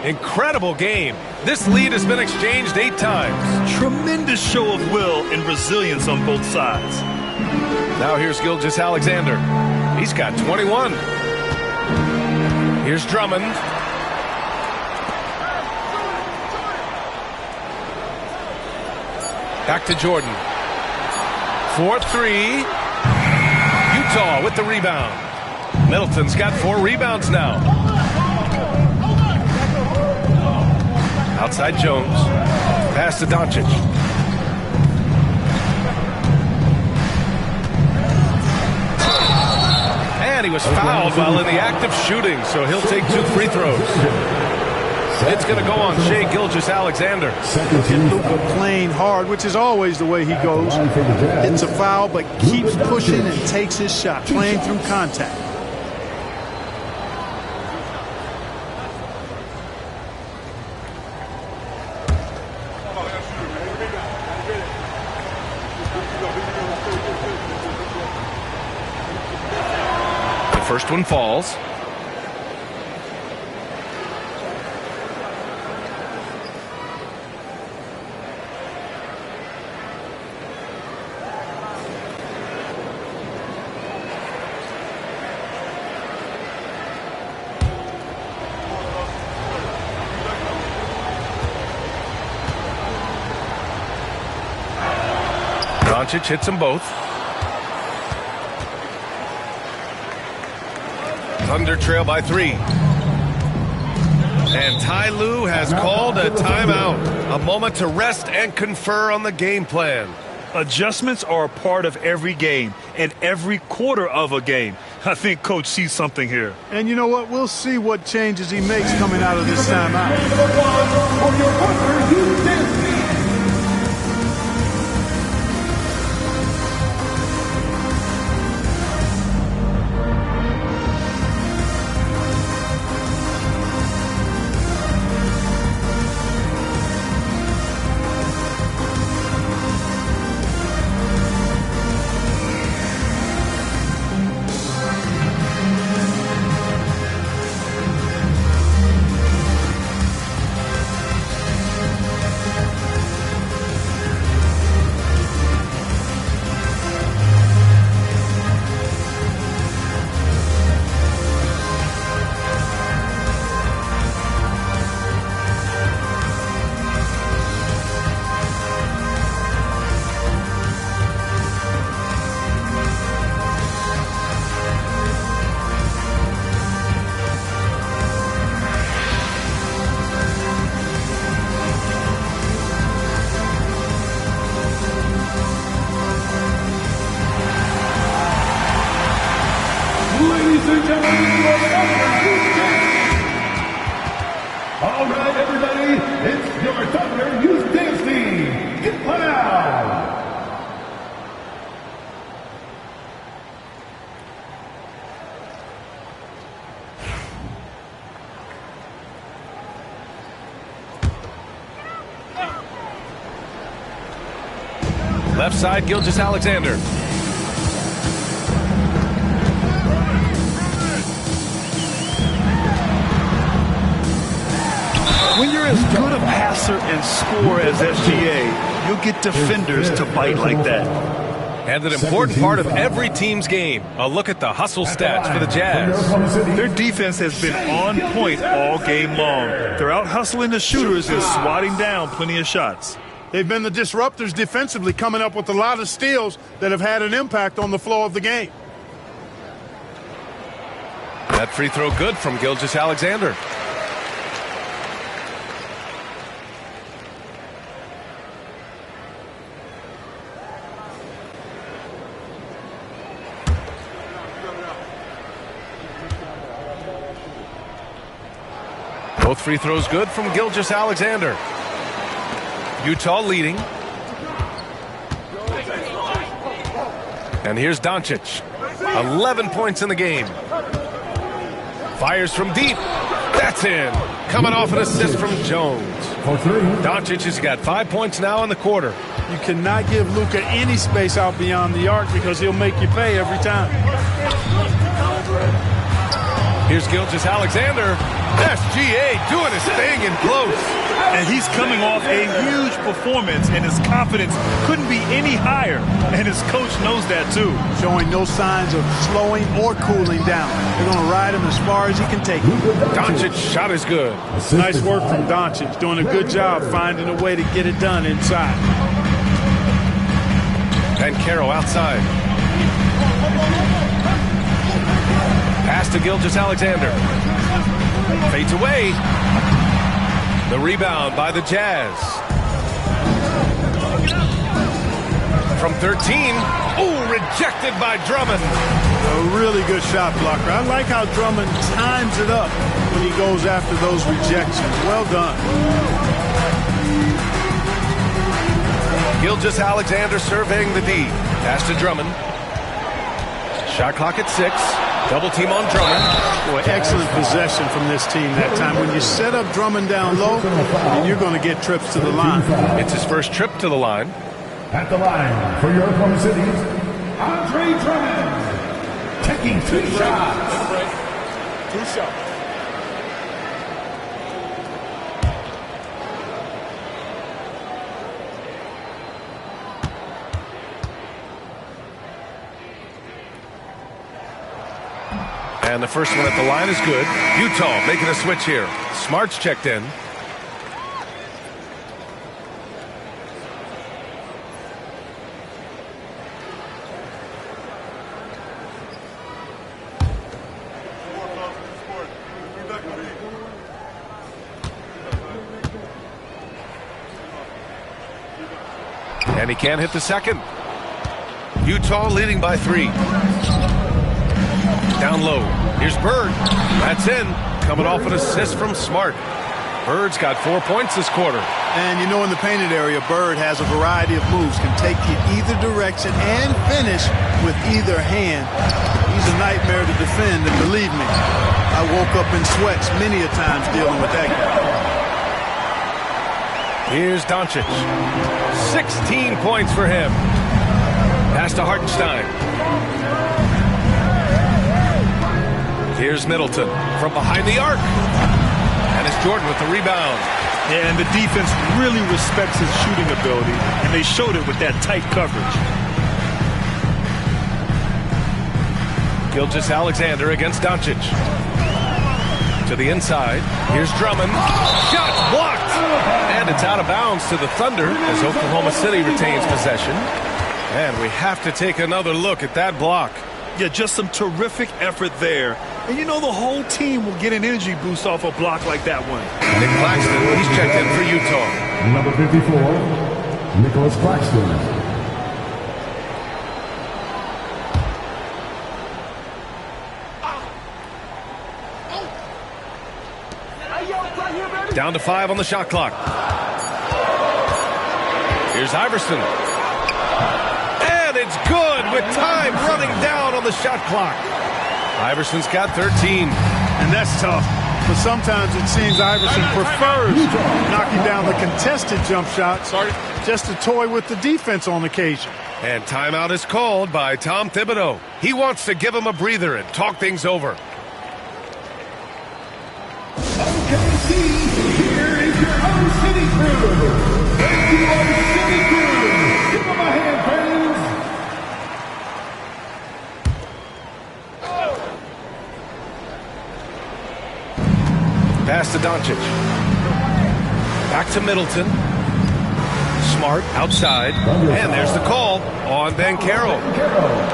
Incredible game. This lead has been exchanged 8 times. Tremendous show of will and resilience on both sides. Now here's Gilgeous-Alexander. He's got 21. Here's Drummond. Back to Jordan. 4-3. Utah with the rebound. Middleton's got 4 rebounds now. Outside Jones. Pass to Doncic. And he was fouled while in the act of shooting, so he'll take 2 free throws. It's going to go on Shai Gilgeous-Alexander. Luka playing hard, which is always the way he goes. It's a foul, but keeps pushing and takes his shot, playing through contact. The first one falls. Doncic hits them both. Thunder trail by 3. And Ty Lue has called a timeout. A moment to rest and confer on the game plan. Adjustments are a part of every game and every quarter of a game. I think Coach sees something here. And you know what? We'll see what changes he makes coming out of this timeout. All right, everybody, it's your Thunder Youth Dance Team. Get loud! Left side, Gilgeous-Alexander. When you're as good a passer and scorer as SGA, you'll get defenders to bite like that. And an important part of every team's game. A look at the hustle stats for the Jazz. Their defense has been on point all game long. They're out hustling the shooters and swatting down plenty of shots. They've been the disruptors defensively, coming up with a lot of steals that have had an impact on the flow of the game. That free throw good from Gilgeous-Alexander. Both free throws good from Gilgeous-Alexander. Utah leading. And here's Doncic. 11 points in the game. Fires from deep. That's in. Coming off an assist from Jones. Doncic has got 5 points now in the quarter. You cannot give Luka any space out beyond the arc because he'll make you pay every time. Here's Gilgeous-Alexander. SGA doing his thing in close. And he's coming off a huge performance, and his confidence couldn't be any higher. And his coach knows that, too. Showing no signs of slowing or cooling down. They're going to ride him as far as he can take him. Doncic's shot is good. Nice work from Doncic. Doing a good job finding a way to get it done inside. And Caro outside. Pass to Gilgeous-Alexander. Fades away. The rebound by the Jazz. From 13. Oh, rejected by Drummond. A really good shot blocker. I like how Drummond times it up when he goes after those rejections. Well done. Gilgeous-Alexander surveying the D. Pass to Drummond. Shot clock at 6. Double team on Drummond. Boy, excellent possession from this team that time. When you set up Drummond down low, and you're going to get trips to the line. It's his first trip to the line. At the line for your Oklahoma City's Andre Drummond, taking 2 shots. 2 shots. And the first one at the line is good. Utah making a switch here. Smart's checked in. And he can't hit the second. Utah leading by 3. Down low. Here's Bird. That's in. Coming off an assist from Smart. Bird's got 4 points this quarter. And you know, in the painted area, Bird has a variety of moves. Can take you either direction and finish with either hand. He's a nightmare to defend, and believe me, I woke up in sweats many a times dealing with that guy. Here's Doncic. 16 points for him. Pass to Hartenstein. Here's Middleton from behind the arc. And it's Jordan with the rebound. And the defense really respects his shooting ability, and they showed it with that tight coverage. Gilgeous-Alexander against Doncic. To the inside. Here's Drummond. Shot blocked. And it's out of bounds to the Thunder as Oklahoma City retains possession. And we have to take another look at that block. Yeah, just some terrific effort there. And you know the whole team will get an energy boost off a block like that one. Nick Claxton, he's checked in for Utah. Number 54, Nicholas Claxton. Down to 5 on the shot clock. Here's Iverson. And it's good with time running down on the shot clock. Iverson's got 13. And that's tough. But sometimes it seems Iverson prefers knocking down the contested jump shots just to toy with the defense on occasion. And timeout is called by Tom Thibodeau. He wants to give him a breather and talk things over. OKC, here is your own city crew. Thank you, own city crew. Give them a hand, friends. Pass to Doncic. Back to Middleton. Smart outside. And there's the call on Banchero.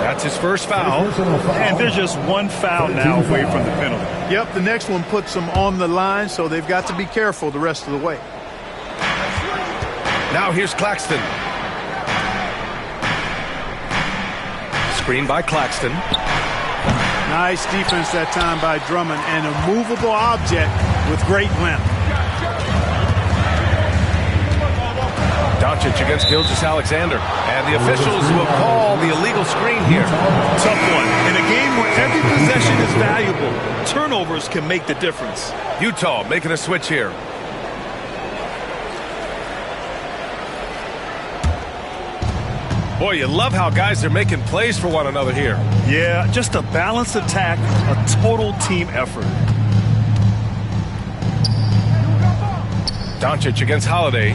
That's his first foul. And there's just one foul now away from the penalty. Yep, the next one puts them on the line, so they've got to be careful the rest of the way. Now here's Claxton. Screen by Claxton. Nice defense that time by Drummond, and a movable object with great length. Doncic against Gilgeous-Alexander. And the officials will call the illegal screen here. Tough one. In a game where every possession is valuable, turnovers can make the difference. Utah making a switch here. Boy, you love how guys are making plays for one another here. Yeah, just a balanced attack, a total team effort. Doncic against Holiday.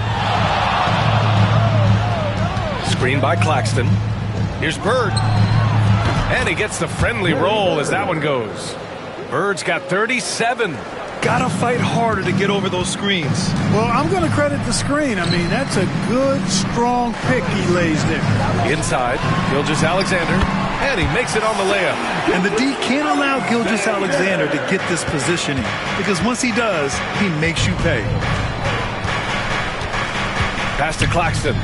Screen by Claxton. Here's Bird. And he gets the friendly roll as that one goes. Bird's got 37. Gotta fight harder to get over those screens. Well, I'm going to credit the screen. I mean, that's a good, strong pick he lays there. Inside, Gilgeous-Alexander. And he makes it on the layup. And the D can't allow Gilgeous-Alexander to get this positioning, because once he does, he makes you pay. Pass to Claxton.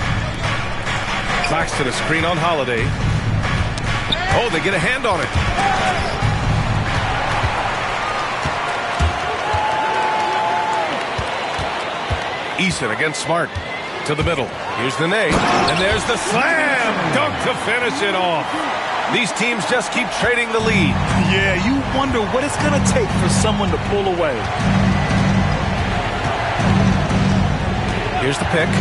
Claxton, a screen on Holiday. Oh, they get a hand on it. Eason against Smart. To the middle. Here's Nenê. And there's the slam dunk to finish it off. These teams just keep trading the lead. Yeah, you wonder what it's going to take for someone to pull away. Here's the pick.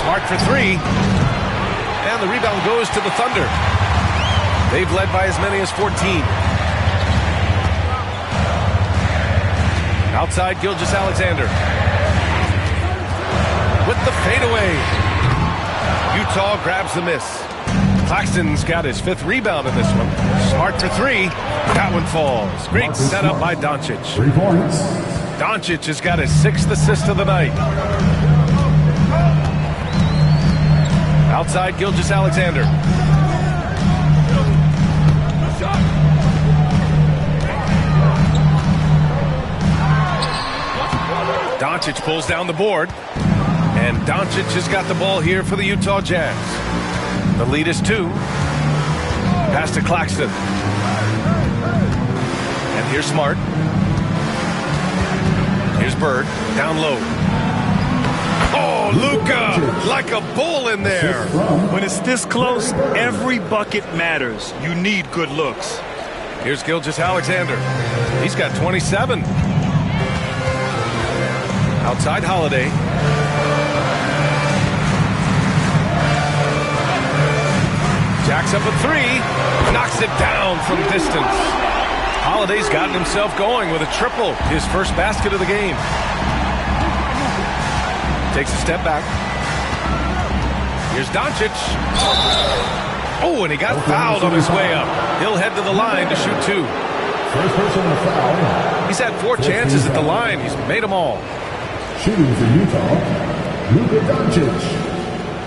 Smart for 3. And the rebound goes to the Thunder. They've led by as many as 14. Outside, Gilgeous-Alexander. With the fadeaway. Utah grabs the miss. Claxton's got his 5th rebound in this one. Smart for 3. That one falls. Great setup by Doncic. 3 points. Doncic has got his 6th assist of the night. Outside, Gilgeous-Alexander. Doncic pulls down the board. And Doncic has got the ball here for the Utah Jazz. The lead is 2. Pass to Claxton. And here's Smart. Here's Bird. Down low. Oh, Luka! Like a bull in there. When it's this close, every bucket matters. You need good looks. Here's Gilgeous-Alexander. He's got 27. Outside Holiday. Jacks up a 3. Knocks it down from distance. Holiday's gotten himself going with a triple. His first basket of the game. Takes a step back. Here's Doncic. Oh, and he got fouled on his way up. He'll head to the line to shoot 2. First personal foul. He's had 4 chances at the line. He's made them all. Shooting for Utah, Luka Doncic.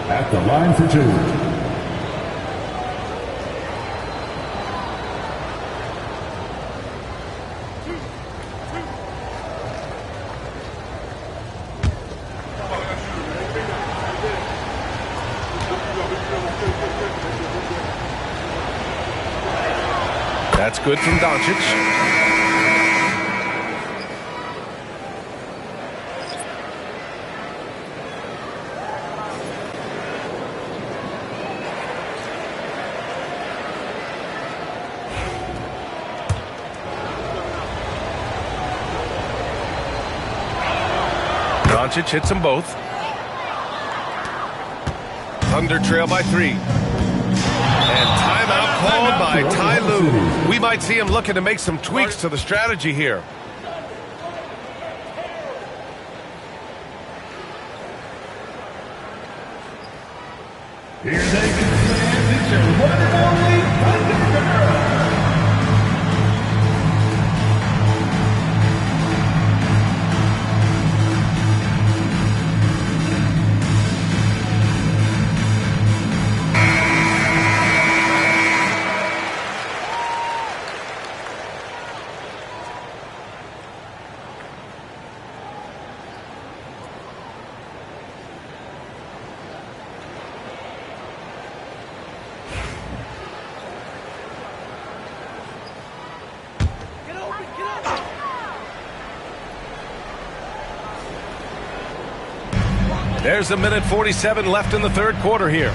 At the line for 2. That's good from Doncic. Doncic hits them both. Thunder trail by 3. And timeout called by Ty Lue. We might see him looking to make some tweaks to the strategy here. Here they can stand. It's your one and only Thunder Girl. There's a minute 47 left in the third quarter here.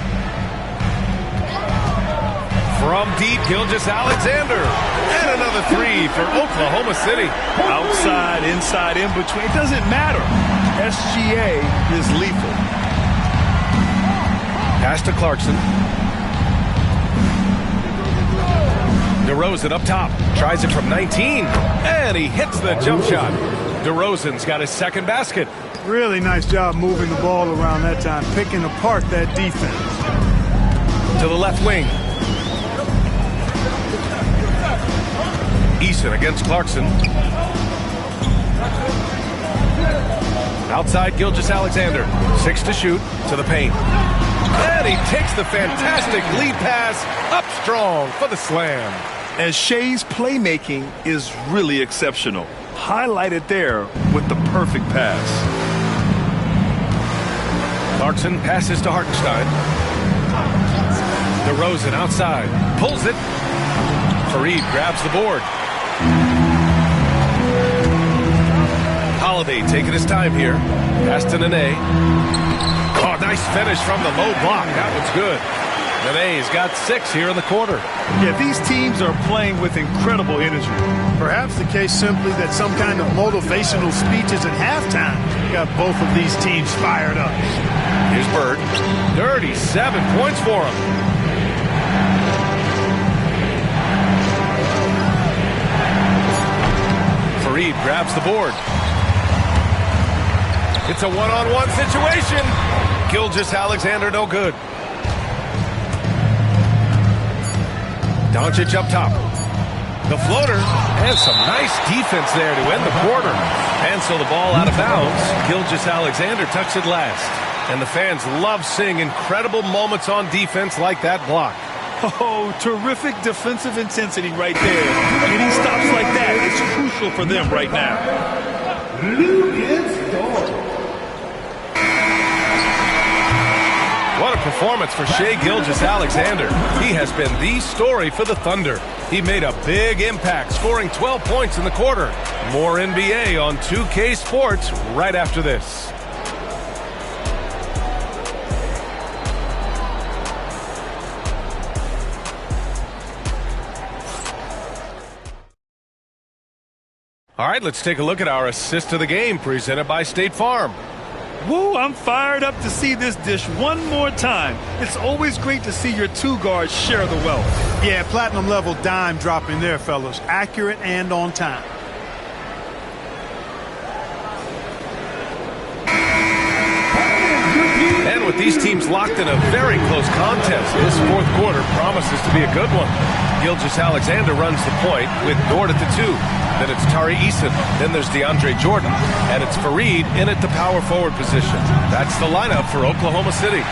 From deep, Gilgeous-Alexander. And another 3 for Oklahoma City. Outside, inside, in between. It doesn't matter. SGA is lethal. Pass to Clarkson. DeRozan up top. Tries it from 19. And he hits the jump shot. DeRozan's got his second basket. Really nice job moving the ball around that time, picking apart that defense. To the left wing. Eason against Clarkson. Outside Gilgeous-Alexander. 6 to shoot. To the paint. And he takes the fantastic lead pass up strong for the slam. And Shea's playmaking is really exceptional. Highlighted there with the perfect pass. Clarkson passes to Hartenstein. DeRozan outside. Pulls it. Fareed grabs the board. Holiday taking his time here. Pass to Nenê. Oh, nice finish from the low block. That one's good. Nene's got 6 here in the quarter. Yeah, these teams are playing with incredible energy. Perhaps the case simply that some kind of motivational speeches at halftime got both of these teams fired up. Here's Bird. 37 points for him. Fareed grabs the board. It's a one-on-one situation. Gilgeous-Alexander no good. Doncic up top. The floater, and some nice defense there to end the quarter. And so the ball out of bounds. Gilgeous-Alexander tucks it last. And the fans love seeing incredible moments on defense like that block. Oh, terrific defensive intensity right there. Getting stops like that is crucial for them right now. performance for Shai Gilgeous-Alexander. He has been the story for the Thunder. He made a big impact, scoring 12 points in the quarter. More NBA on 2K Sports right after this. All right, let's take a look at our assist of the game presented by State Farm. Woo, I'm fired up to see this dish one more time. It's always great to see your two guards share the wealth. Yeah, platinum level dime dropping there, fellas. Accurate and on time. And with these teams locked in a very close contest, this fourth quarter promises to be a good one. Gilgeous-Alexander runs the point with Dort at the 2. Then it's Tari Eason. Then there's DeAndre Jordan. And it's Fareed in at the power forward position. That's the lineup for Oklahoma City.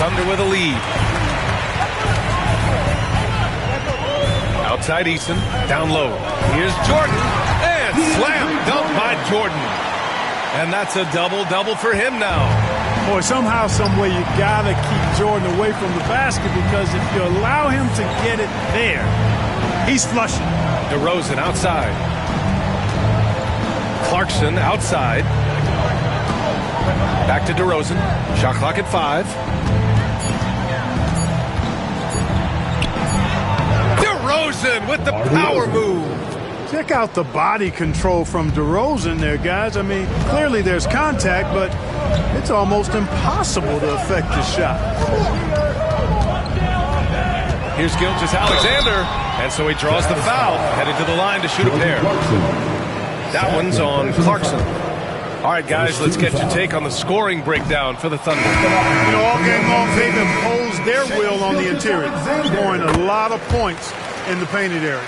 Thunder with a lead. Outside Eason. Down low. Here's Jordan. And slam dunk by Jordan. And that's a double-double for him now. Boy, somehow, someway, you got to keep Jordan away from the basket, because if you allow him to get it there, he's flushing. DeRozan outside. Clarkson outside. Back to DeRozan. Shot clock at 5. DeRozan with the power move. Check out the body control from DeRozan there, guys. I mean, clearly there's contact, but it's almost impossible to affect the shot. Here's Gilgeous-Alexander, and so he draws the foul, headed to the line to shoot a pair. That one's on Clarkson. All right, guys, let's get your take on the scoring breakdown for the Thunder. You know, all game long, they've imposed their will on the interior, scoring a lot of points in the painted area.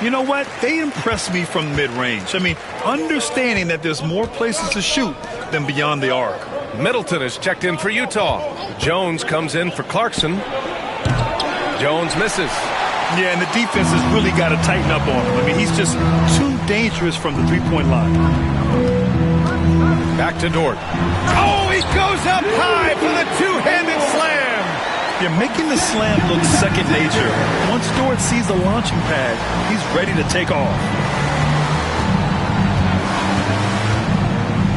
You know what? They impress me from mid-range. I mean, understanding that there's more places to shoot than beyond the arc. Middleton is checked in for Utah. Jones comes in for Clarkson. Jones misses. Yeah, and the defense has really got to tighten up on him. I mean, he's just too dangerous from the three-point line. Back to Dort. Oh, he goes up high for the two-handed slam. You're making the slam look second nature. Once Dort sees the launching pad, he's ready to take off.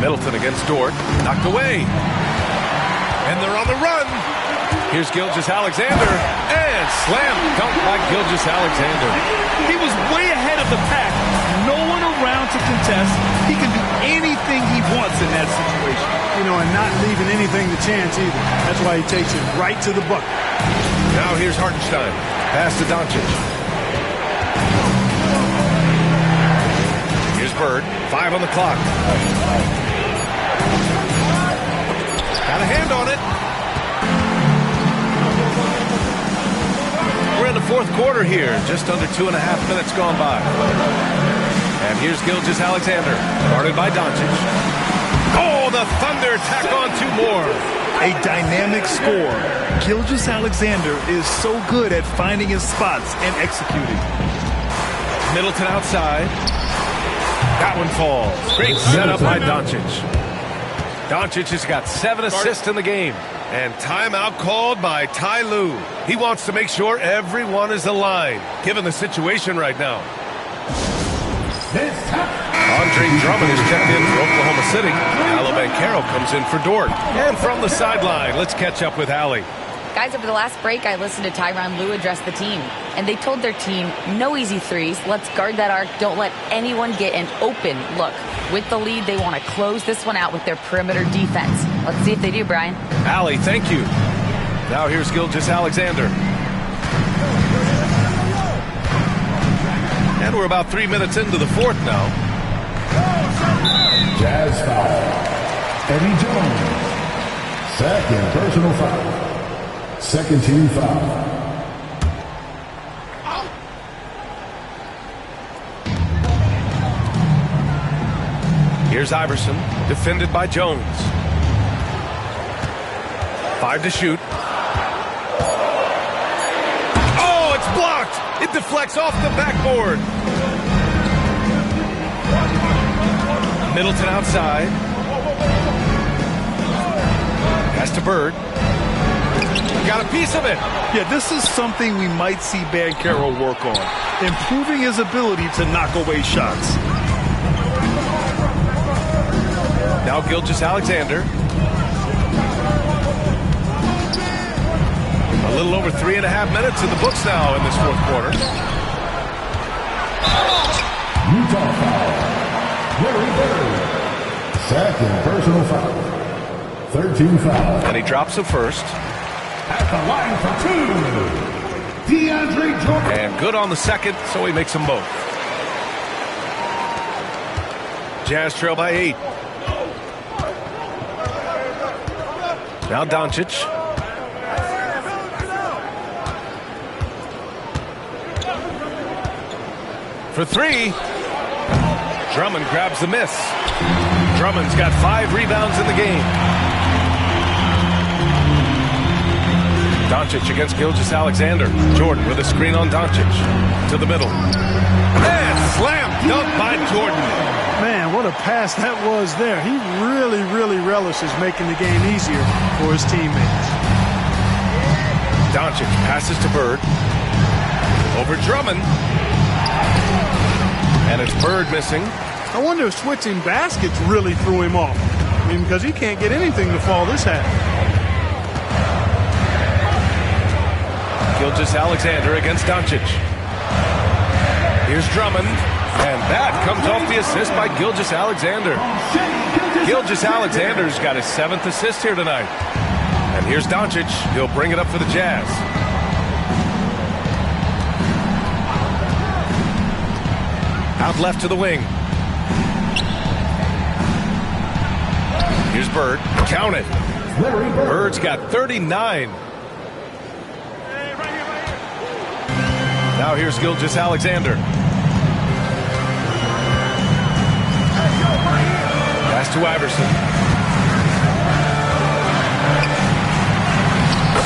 Middleton against Dort. Knocked away. And they're on the run. Here's Gilgeous-Alexander. And slam dunk by Gilgeous-Alexander. He was way ahead of the pack. No one around to contest. He can do anything he wants in that situation. You know, and not leaving anything to chance either. That's why he takes it right to the bucket. Now here's Hartenstein. Pass to Doncic. Here's Bird. 5 on the clock. Got a hand on it. We're in the fourth quarter here. Just under 2.5 minutes gone by. And here's Gilgeous-Alexander. Guarded by Doncic. Oh, the Thunder tack on 2 more. A dynamic score. Gilgeous-Alexander is so good at finding his spots and executing. Middleton outside. That one falls. Great setup by Doncic. Doncic has got 7 assists in the game. And timeout called by Ty Lue. He wants to make sure everyone is aligned, given the situation right now. Andre Drummond is checked in for Oklahoma City. Allo Banchero comes in for Dort. And from the sideline, let's catch up with Allie. Guys, over the last break, I listened to Tyronn Lue address the team. And they told their team, no easy threes. Let's guard that arc. Don't let anyone get an open look. With the lead, they want to close this one out with their perimeter defense. Let's see if they do, Brian. Allie, thank you. Now here's Gilgeous-Alexander. And we're about 3 minutes into the fourth now. Jazz foul. Eddie Jones. Second personal foul. Second team foul. Here's Iverson, defended by Jones. 5 to shoot. Oh, it's blocked! It deflects off the backboard. Middleton outside. Pass to Bird. got a piece of it. Yeah, this is something we might see Banchero work on, improving his ability to knock away shots. Now Gilgeous-Alexander. A little over 3.5 minutes in the books now in this fourth quarter. Utah foul. Larry Bird. Second personal foul. 13 foul. And he drops the first. At the line for two, DeAndre Jordan. And good on the second, so he makes them both. Jazz trail by 8. Now Doncic. For 3. Drummond grabs the miss. Drummond's got 5 rebounds in the game. Doncic against Gilgeous-Alexander. Jordan with a screen on Doncic. To the middle. And slam dunk by Jordan. Man, what a pass that was there. He really, really relishes making the game easier for his teammates. Doncic passes to Bird. Over Drummond. And it's Bird missing. I wonder if switching baskets really threw him off. I mean, because he can't get anything to fall this half. Gilgeous-Alexander against Doncic. Here's Drummond. And that comes off the assist by Gilgeous-Alexander. Gilgeous-Alexander's got his 7th assist here tonight. And here's Doncic. He'll bring it up for the Jazz. Out left to the wing. Here's Bird. Count it. Bird's got 39. Now here's Gilgeous-Alexander. Pass to Iverson.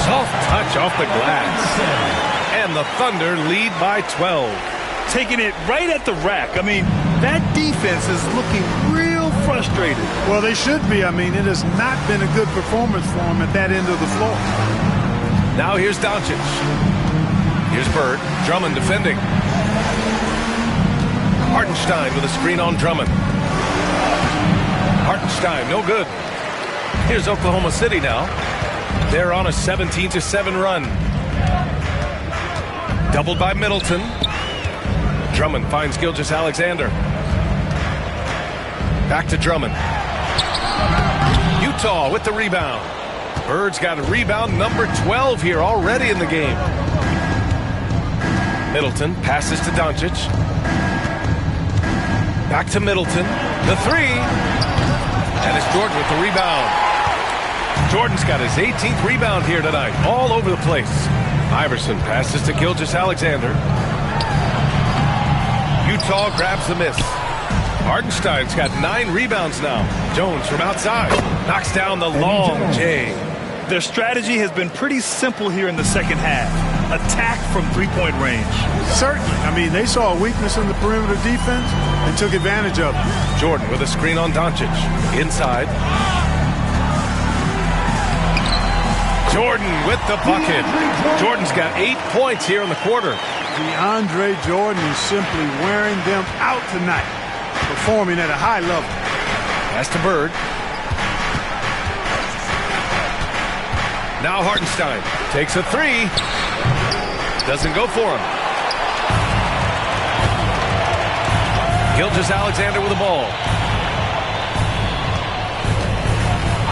Soft touch off the glass. And the Thunder lead by 12. Taking it right at the rack. I mean, that defense is looking real frustrated. Well, they should be. I mean, it has not been a good performance for them at that end of the floor. Now here's Doncic. Here's Bird. Drummond defending. Hartenstein with a screen on Drummond. Hartenstein, no good. Here's Oklahoma City now. They're on a 17-7 run. Doubled by Middleton. Drummond finds Gilgeous-Alexander. Back to Drummond. Utah with the rebound. Bird's got a rebound number 12 here already in the game. Middleton passes to Doncic. Back to Middleton. The 3. And it's Jordan with the rebound. Jordan's got his 18th rebound here tonight. All over the place. Iverson passes to Gilgeous-Alexander. Utah grabs the miss. Hartenstein's got 9 rebounds now. Jones from outside knocks down the long J. Their strategy has been pretty simple here in the second half. Attack from three-point range. Certainly. I mean, they saw a weakness in the perimeter defense and took advantage of it. Jordan with a screen on Doncic. Inside. Jordan with the bucket. Jordan's got 8 points here in the quarter. DeAndre Jordan is simply wearing them out tonight, performing at a high level. Pass to Bird. Now Hartenstein takes a 3. Doesn't go for him. Gilgeous-Alexander with the ball.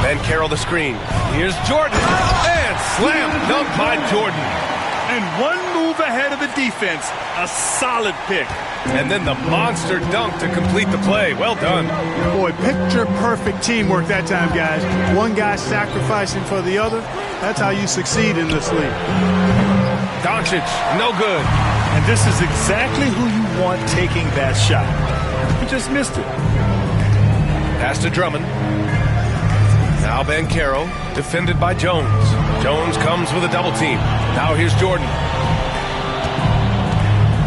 Banchero the screen. Here's Jordan. And slam dunk by Jordan. And one move ahead of the defense. A solid pick. And then the monster dunk to complete the play. Well done. Boy, picture-perfect teamwork that time, guys. One guy sacrificing for the other. That's how you succeed in this league. Doncic, no good. And this is exactly who you want taking that shot. He just missed it. Pass to Drummond. Now Banchero, defended by Jones. Jones comes with a double team. Now here's Jordan.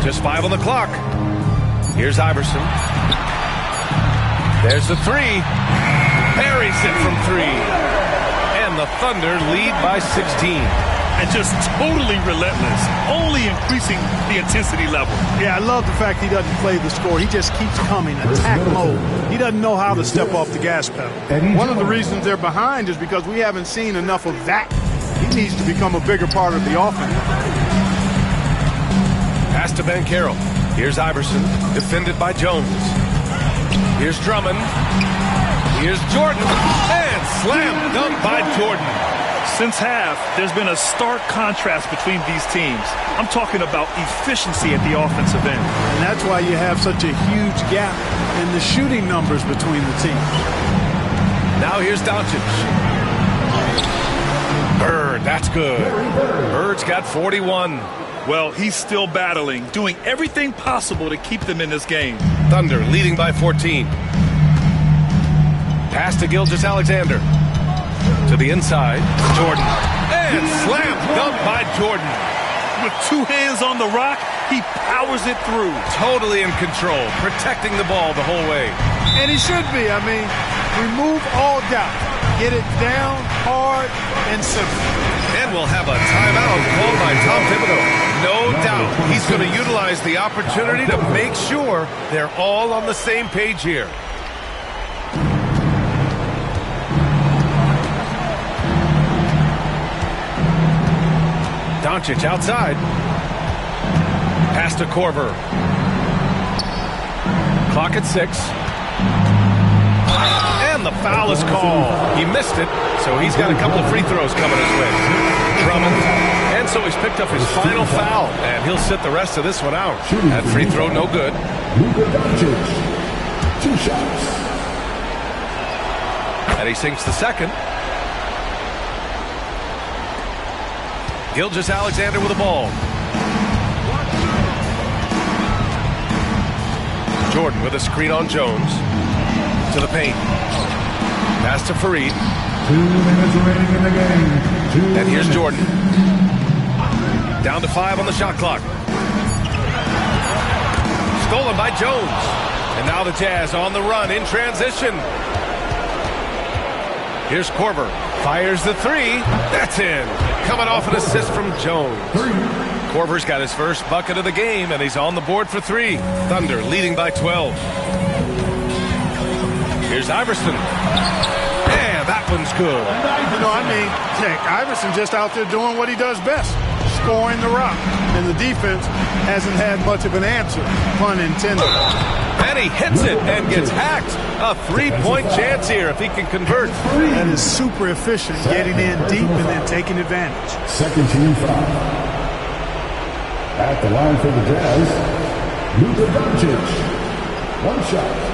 Just 5 on the clock. Here's Iverson. There's the 3. Buries it from 3. And the Thunder lead by 16. and just totally relentless, only increasing the intensity level. Yeah, I love the fact he doesn't play the score. He just keeps coming, attack mode. He doesn't know how to step off the gas pedal. One of the reasons they're behind is because we haven't seen enough of that. He needs to become a bigger part of the offense. Pass to Ben Carroll. Here's Iverson, defended by Jones. Here's Drummond. Here's Jordan. And slam dunk by Jordan. Since half, there's been a stark contrast between these teams. I'm talking about efficiency at the offensive end. And that's why you have such a huge gap in the shooting numbers between the teams. Now here's Doncic. Bird, that's good. Bird's got 41. Well, he's still battling, doing everything possible to keep them in this game. Thunder leading by 14. Pass to Gilgeous-Alexander. To the inside, Jordan. And slam dunk by Jordan. With two hands on the rock, he powers it through. Totally in control, protecting the ball the whole way. And he should be. I mean, remove all doubt. Get it down, hard, and simple. And we'll have a timeout called by Tom Thibodeau. No doubt he's going to utilize the opportunity to make sure they're all on the same page here. Doncic outside. Pass to Korver. Clock at 6. And the foul is called. He missed it, so he's got a couple of free throws coming his way. Drummond. And so he's picked up his final foul, and he'll sit the rest of this one out. That free throw, no good. Doncic, 2 shots. And he sinks the second. Gilgeous-Alexander with the ball. Jordan with a screen on Jones. To the paint. Pass to Fareed. 2 minutes remaining in the game. And here's Jordan. Down to 5 on the shot clock. Stolen by Jones. And now the Jazz on the run in transition. Here's Korver. Fires the 3. That's in. Coming off an assist from Jones. Korver's got his first bucket of the game, and he's on the board for 3. Thunder leading by 12. Here's Iverson. And that one's good. You know, I mean, heck, Iverson just out there doing what he does best, scoring the rock. And the defense hasn't had much of an answer, pun intended. And he hits it and gets hacked. A 3-point chance here if he can convert. That is super efficient, getting in deep and then taking advantage. Second team foul. At the line for the Jazz, Luka Doncic. 1 shot.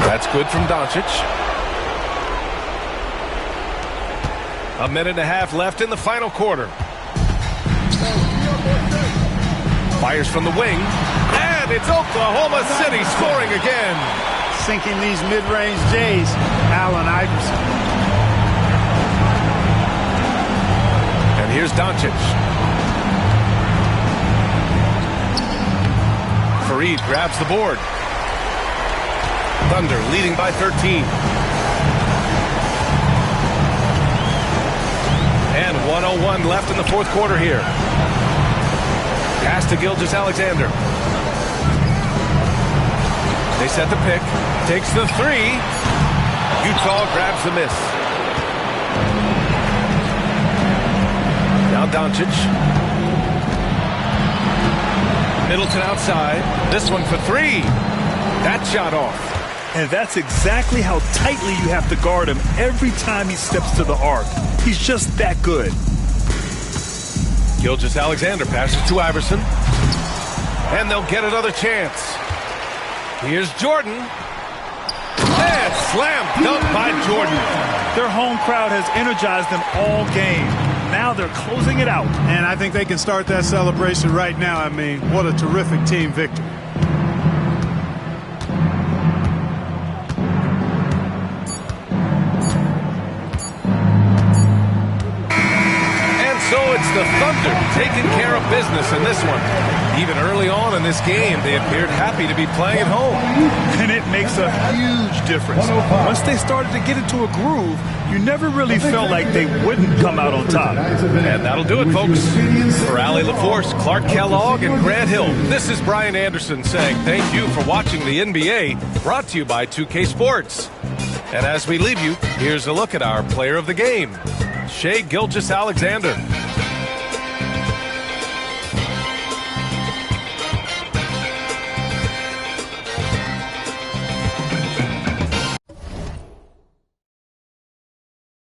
That's good from Doncic. 1.5 minutes left in the final quarter. Fires from the wing. And it's Oklahoma City scoring again. Sinking these mid-range J's, Allen Iverson. And here's Doncic. Fareed grabs the board. Thunder leading by 13. And 1:01 left in the fourth quarter here. Pass to Gilgeous-Alexander. They set the pick. Takes the 3. Utah grabs the miss. Now Doncic. Middleton outside. This one for 3. That shot off. And that's exactly how tightly you have to guard him every time he steps to the arc. He's just that good. Gilgeous-Alexander passes to Iverson. And they'll get another chance. Here's Jordan. And slam dunk by Jordan. Their home crowd has energized them all game. now they're closing it out. And I think they can start that celebration right now. I mean, what a terrific team victory. So it's the Thunder taking care of business in this one. Even early on in this game, they appeared happy to be playing at home. And it makes a huge difference. Once they started to get into a groove, you never really felt like they wouldn't come out on top. And that'll do it, folks. For Allie LaForce, Clark Kellogg, and Grant Hill, this is Brian Anderson saying thank you for watching the NBA, brought to you by 2K Sports. And as we leave you, here's a look at our player of the game, Shai Gilgeous-Alexander.